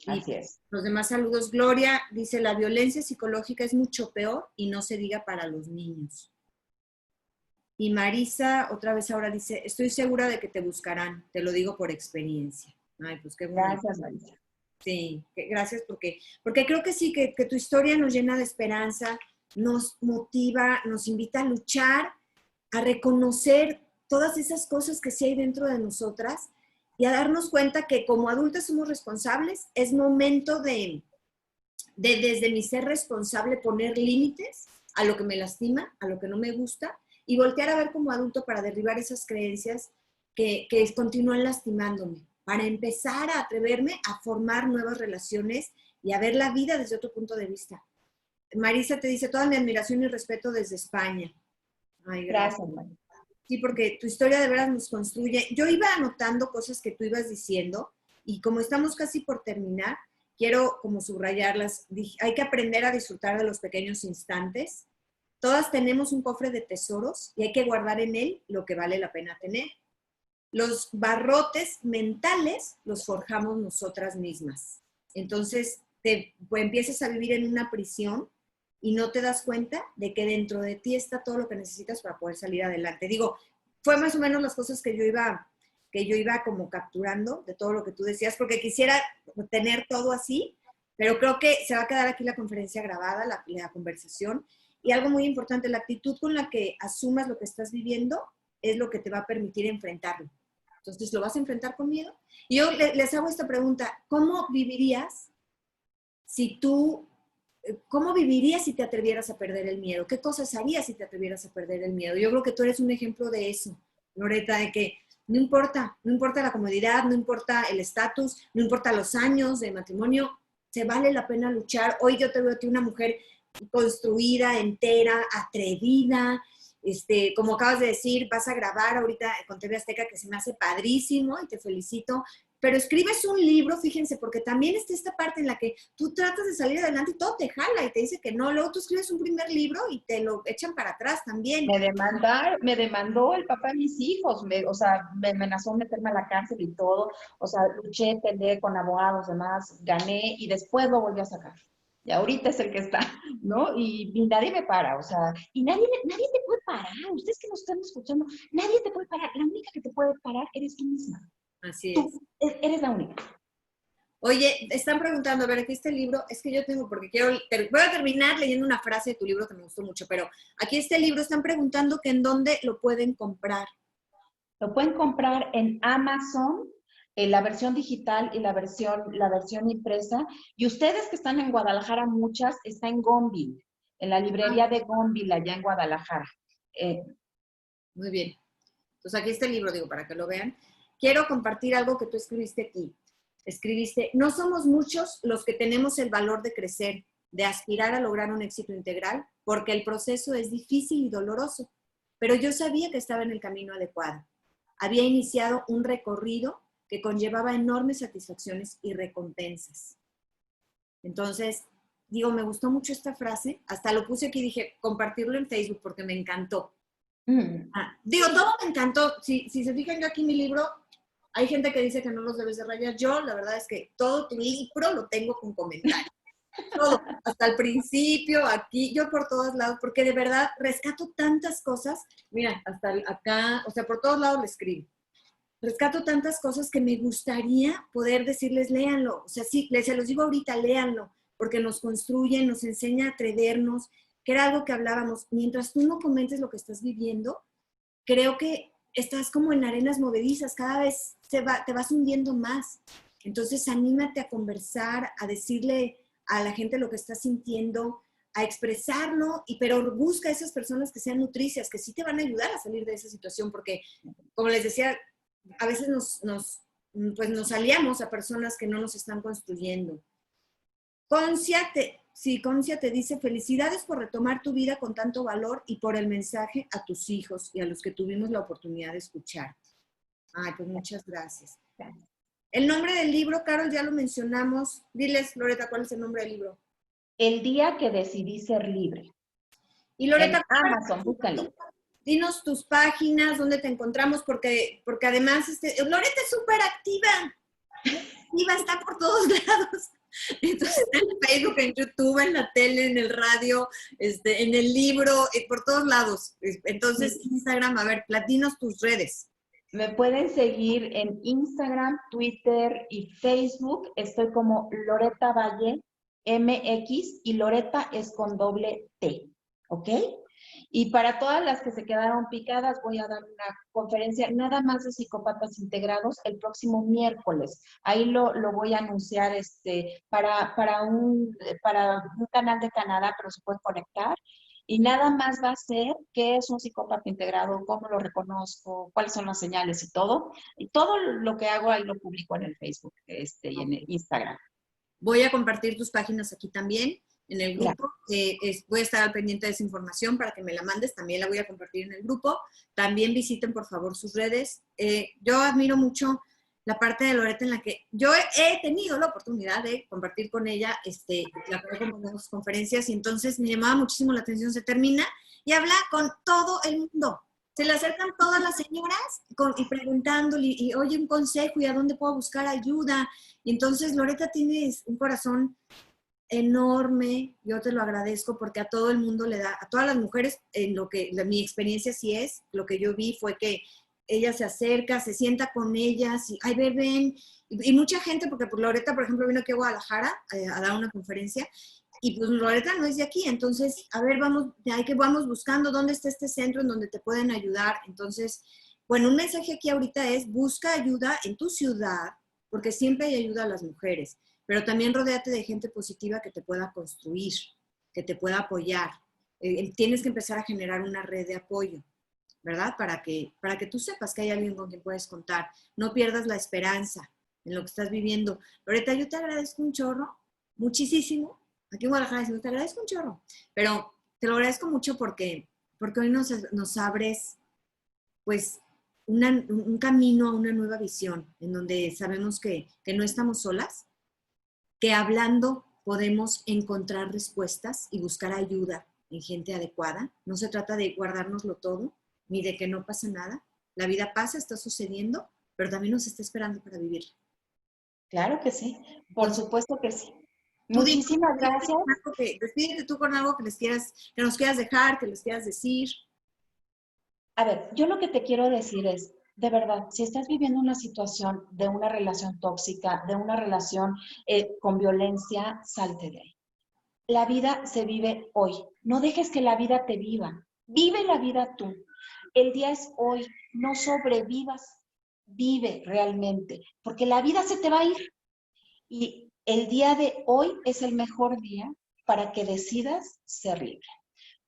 Así es. Los demás saludos. Gloria dice, la violencia psicológica es mucho peor y no se diga para los niños. Y Marisa otra vez ahora dice, estoy segura de que te buscarán, te lo digo por experiencia. Ay, pues qué bueno. Gracias, Marisa. Sí, gracias porque creo que sí, que tu historia nos llena de esperanza, nos motiva, nos invita a luchar, a reconocer todas esas cosas que sí hay dentro de nosotras y a darnos cuenta que como adultas somos responsables. Es momento de desde mi ser responsable poner límites a lo que me lastima, a lo que no me gusta y voltear a ver como adulto para derribar esas creencias que continúan lastimándome, para empezar a atreverme a formar nuevas relaciones y a ver la vida desde otro punto de vista. Marisa te dice, toda mi admiración y respeto desde España. Ay, gracias. Marisa. Sí, porque tu historia de veras nos construye. Yo iba anotando cosas que tú ibas diciendo y como estamos casi por terminar, quiero como subrayarlas. Hay que aprender a disfrutar de los pequeños instantes. Todas tenemos un cofre de tesoros y hay que guardar en él lo que vale la pena tener. Los barrotes mentales los forjamos nosotras mismas. Entonces, pues, empiezas a vivir en una prisión y no te das cuenta de que dentro de ti está todo lo que necesitas para poder salir adelante. Digo, fue más o menos las cosas que yo iba como capturando de todo lo que tú decías, porque quisiera tener todo así, pero creo que se va a quedar aquí la conferencia grabada, la conversación, y algo muy importante, la actitud con la que asumas lo que estás viviendo es lo que te va a permitir enfrentarlo. Entonces, ¿lo vas a enfrentar con miedo? Y yo les hago esta pregunta, ¿cómo vivirías si te atrevieras a perder el miedo? ¿Qué cosas harías si te atrevieras a perder el miedo? Yo creo que tú eres un ejemplo de eso, Loreta, de que no importa la comodidad, no importa el estatus, no importa los años de matrimonio, se vale la pena luchar. Hoy yo te veo a ti una mujer construida, entera, atrevida, como acabas de decir, vas a grabar ahorita con TV Azteca, que se me hace padrísimo y te felicito, pero escribes un libro, fíjense, porque también está esta parte en la que tú tratas de salir adelante y todo te jala y te dice que no, luego tú escribes un primer libro y te lo echan para atrás también. Me demandó el papá de mis hijos, me amenazó meterme a la cárcel y todo, luché, peleé con abogados, demás, gané y después lo volví a sacar. Y ahorita es el que está, ¿no? Y nadie me para, y nadie te puede parar. Ustedes que nos están escuchando, nadie te puede parar. La única que te puede parar eres tú misma. Así es. Tú eres la única. Oye, están preguntando, a ver, aquí este libro, es que yo tengo, porque voy a terminar leyendo una frase de tu libro que me gustó mucho, pero aquí este libro, están preguntando que en dónde lo pueden comprar. Lo pueden comprar en Amazon, la versión digital y la versión impresa. Y ustedes que están en Guadalajara, muchas, está en Gonville, en la librería de Gonville, allá en Guadalajara. Muy bien. Entonces aquí está el libro, digo, para que lo vean. Quiero compartir algo que tú escribiste aquí. Escribiste, no somos muchos los que tenemos el valor de crecer, de aspirar a lograr un éxito integral, porque el proceso es difícil y doloroso, pero yo sabía que estaba en el camino adecuado. Había iniciado un recorrido que conllevaba enormes satisfacciones y recompensas. Entonces, digo, me gustó mucho esta frase, hasta lo puse aquí y dije, compartirlo en Facebook porque me encantó. Digo, todo me encantó. Si se fijan, yo aquí en mi libro, hay gente que dice que no los debes de rayar. Yo, la verdad es que todo tu libro lo tengo con comentarios. Todo, hasta el principio, aquí, yo por todos lados, porque de verdad rescato tantas cosas. Mira, hasta acá, por todos lados le escribo. Rescato tantas cosas que me gustaría poder decirles, léanlo. Sí, se los digo ahorita, léanlo, porque nos construyen, nos enseña a atrevernos, que era algo que hablábamos. Mientras tú no comentes lo que estás viviendo, creo que estás como en arenas movedizas, cada vez te vas hundiendo más. Entonces, anímate a conversar, a decirle a la gente lo que estás sintiendo, a expresarlo, pero busca a esas personas que sean nutricias, que sí te van a ayudar a salir de esa situación, porque, como les decía, a veces nos pues nos aliamos a personas que no nos están construyendo. Concia te dice, felicidades por retomar tu vida con tanto valor y por el mensaje a tus hijos y a los que tuvimos la oportunidad de escucharte. Ay, pues muchas gracias. El nombre del libro, Carol, ya lo mencionamos. Diles, Loreta, ¿cuál es el nombre del libro? El día que decidí ser libre. Y Loreta, En Amazon, búscalo. dinos tus páginas, dónde te encontramos, porque además Loreta es súper activa. Activa, está por todos lados. Entonces, en Facebook, en YouTube, en la tele, en el radio, en el libro, por todos lados. Entonces, Instagram, a ver, dinos tus redes. Me pueden seguir en Instagram, Twitter y Facebook. Estoy como Loreta Valle MX y Loreta es con doble T, ¿ok? Y para todas las que se quedaron picadas, voy a dar una conferencia nada más de psicópatas integrados el próximo miércoles. Ahí lo voy a anunciar para un canal de Canadá, pero se puede conectar. Y nada más va a ser qué es un psicópata integrado, cómo lo reconozco, cuáles son las señales y todo. Y todo lo que hago ahí lo publico en el Facebook y en el Instagram. Voy a compartir tus páginas aquí también en el grupo. Voy a estar al pendiente de esa información para que me la mandes. También la voy a compartir en el grupo. También visiten, por favor, sus redes. Yo admiro mucho la parte de Loreta en la que yo he tenido la oportunidad de compartir con ella, la las conferencias, y entonces me llamaba muchísimo la atención. Se termina y habla con todo el mundo. Se le acercan todas las señoras y preguntándole, y oye, un consejo, y a dónde puedo buscar ayuda. Y entonces Loreta tiene un corazón enorme, yo te lo agradezco porque a todo el mundo le da, a todas las mujeres, mi experiencia sí es, lo que yo vi fue que ella se acerca, se sienta con ellas, y ay, ven, y mucha gente, porque pues Loreta, por ejemplo, vino aquí a Guadalajara a dar una conferencia, y pues Loreta no es de aquí, entonces, a ver, vamos buscando dónde está este centro en donde te pueden ayudar. Entonces, bueno, un mensaje aquí ahorita es, busca ayuda en tu ciudad, porque siempre hay ayuda a las mujeres, pero también rodéate de gente positiva que te pueda construir, que te pueda apoyar. Tienes que empezar a generar una red de apoyo, ¿verdad? Para que tú sepas que hay alguien con quien puedes contar. No pierdas la esperanza en lo que estás viviendo. Loreta, yo te agradezco un chorro, muchísimo. Aquí en Guadalajara te agradezco un chorro, pero te lo agradezco mucho porque hoy nos abres, pues, un camino a una nueva visión, en donde sabemos que no estamos solas, que hablando podemos encontrar respuestas y buscar ayuda en gente adecuada. No se trata de guardárnoslo todo, ni de que no pasa nada. La vida pasa, está sucediendo, pero también nos está esperando para vivirla. Claro que sí, por supuesto que sí. Tú Muchísimas gracias. Despídete tú con algo que nos quieras dejar, que les quieras decir. A ver, yo lo que te quiero decir es, de verdad, si estás viviendo una situación de una relación tóxica, de una relación con violencia, salte de ahí. La vida se vive hoy. No dejes que la vida te viva. Vive la vida tú. El día es hoy. No sobrevivas. Vive realmente. Porque la vida se te va a ir. Y el día de hoy es el mejor día para que decidas ser libre.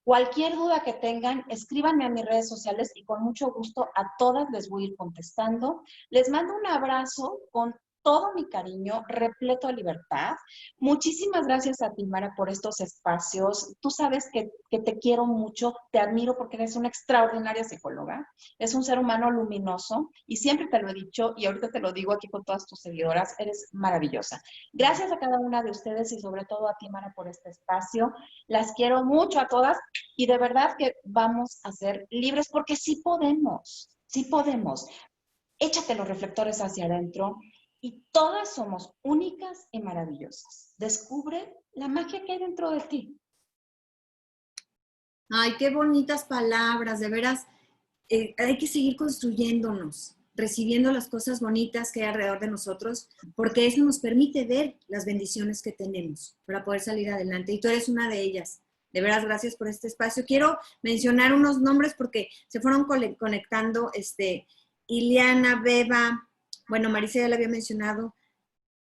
Cualquier duda que tengan, escríbanme a mis redes sociales y con mucho gusto a todas les voy a ir contestando. Les mando un abrazo con todo mi cariño, repleto de libertad. Muchísimas gracias a ti, Mara, por estos espacios. Tú sabes que te quiero mucho, te admiro porque eres una extraordinaria psicóloga. Es un ser humano luminoso y siempre te lo he dicho y ahorita te lo digo aquí con todas tus seguidoras, eres maravillosa. Gracias a cada una de ustedes y sobre todo a ti, Mara, por este espacio. Las quiero mucho a todas y de verdad que vamos a ser libres porque sí podemos, sí podemos. Échate los reflectores hacia adentro y todas somos únicas y maravillosas. Descubre la magia que hay dentro de ti. Ay, qué bonitas palabras, de veras. Hay que seguir construyéndonos, recibiendo las cosas bonitas que hay alrededor de nosotros, porque eso nos permite ver las bendiciones que tenemos para poder salir adelante. Y tú eres una de ellas. De veras, gracias por este espacio. Quiero mencionar unos nombres porque se fueron conectando, Ileana, Beba, bueno, Marisa ya la había mencionado,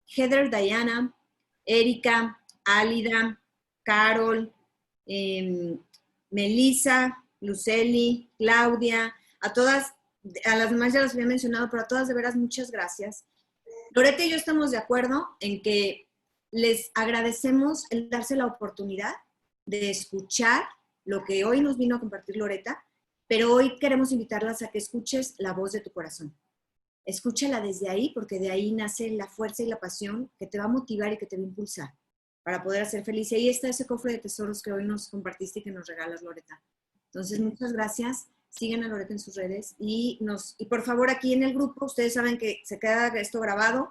Heather, Diana, Erika, Álida, Carol, Melissa, Luceli, Claudia, a todas, a las demás ya las había mencionado, pero a todas de veras muchas gracias. Loreta y yo estamos de acuerdo en que les agradecemos el darse la oportunidad de escuchar lo que hoy nos vino a compartir Loreta, pero hoy queremos invitarlas a que escuches la voz de tu corazón. Escúchala desde ahí, porque de ahí nace la fuerza y la pasión que te va a motivar y que te va a impulsar para poder hacer feliz. Y ahí está ese cofre de tesoros que hoy nos compartiste y que nos regalas, Loreta. Entonces, muchas gracias. Sigan a Loreta en sus redes y por favor aquí en el grupo, ustedes saben que se queda esto grabado.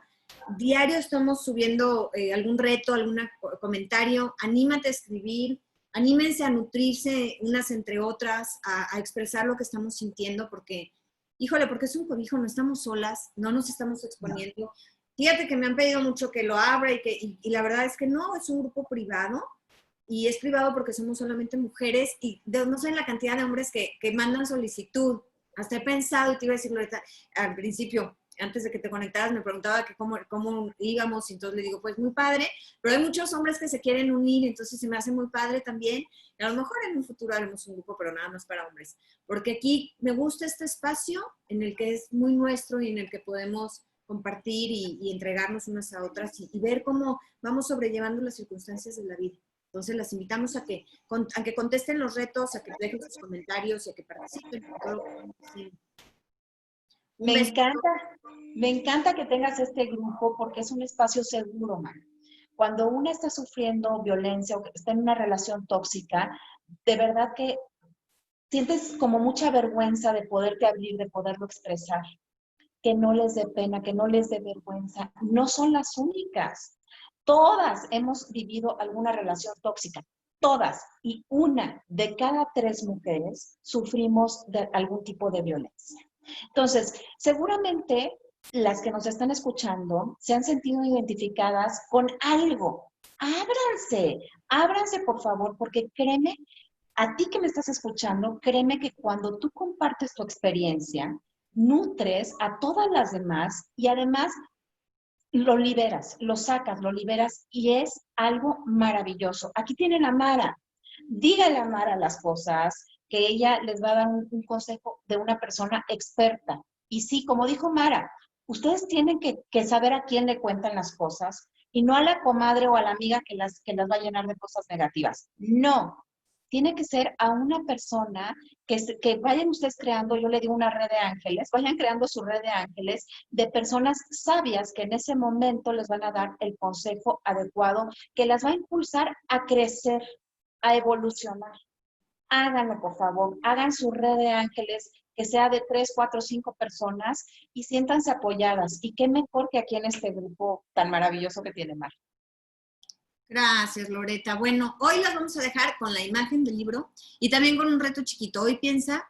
Diario estamos subiendo algún reto, algún comentario. Anímate a escribir, anímense a nutrirse unas entre otras, a expresar lo que estamos sintiendo, porque, híjole, porque es un cobijo, no estamos solas, no nos estamos exponiendo. Fíjate que me han pedido mucho que lo abra y la verdad es que no, es un grupo privado. Y es privado porque somos solamente mujeres y no sé la cantidad de hombres que mandan solicitud. Hasta he pensado, y te iba a decir, Loreta, al principio, antes de que te conectaras, me preguntaba que cómo íbamos, y entonces le digo, pues muy padre, pero hay muchos hombres que se quieren unir, entonces se me hace muy padre también. Y a lo mejor en un futuro haremos un grupo, pero nada más para hombres. Porque aquí me gusta este espacio en el que es muy nuestro y en el que podemos compartir y entregarnos unas a otras y ver cómo vamos sobrellevando las circunstancias de la vida. Entonces, las invitamos a que contesten los retos, a que dejen sus comentarios y a que participen. Un beso. Me encanta que tengas este grupo porque es un espacio seguro, man. Cuando uno está sufriendo violencia o está en una relación tóxica, de verdad que sientes como mucha vergüenza de poderte abrir, de poderlo expresar. Que no les dé pena, que no les dé vergüenza. No son las únicas. Todas hemos vivido alguna relación tóxica, todas. Y 1 de cada 3 mujeres sufrimos de algún tipo de violencia. Entonces, seguramente las que nos están escuchando se han sentido identificadas con algo. Ábranse por favor, porque créeme, a ti que me estás escuchando, créeme que cuando tú compartes tu experiencia, nutres a todas las demás y además lo liberas, lo sacas, lo liberas y es algo maravilloso. Aquí tienen a Mara. Dígale a Mara las cosas, que ella les va a dar un consejo de una persona experta. Y sí, como dijo Mara, ustedes tienen que saber a quién le cuentan las cosas y no a la comadre o a la amiga que las va a llenar de cosas negativas. No, tiene que ser a una persona que vayan ustedes creando, yo le digo una red de ángeles, vayan creando su red de ángeles de personas sabias que en ese momento les van a dar el consejo adecuado, que las va a impulsar a crecer, a evolucionar. Háganlo, por favor, hagan su red de ángeles, que sea de 3, 4, 5 personas y siéntanse apoyadas. Y qué mejor que aquí en este grupo tan maravilloso que tiene Mar. Gracias, Loreta. Bueno, hoy las vamos a dejar con la imagen del libro y también con un reto chiquito. Hoy piensa,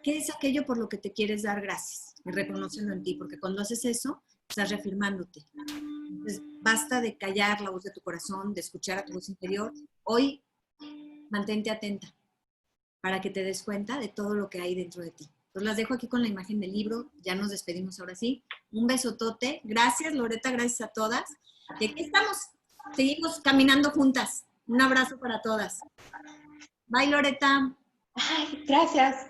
¿qué es aquello por lo que te quieres dar gracias? Y reconociendo en ti, porque cuando haces eso, estás reafirmándote. Entonces, basta de callar la voz de tu corazón, de escuchar a tu voz interior. Hoy, mantente atenta para que te des cuenta de todo lo que hay dentro de ti. Entonces, las dejo aquí con la imagen del libro. Ya nos despedimos ahora sí. Un besotote. Gracias, Loreta. Gracias a todas. Y aquí estamos. Seguimos caminando juntas. Un abrazo para todas. Bye, Loreta. Ay, gracias.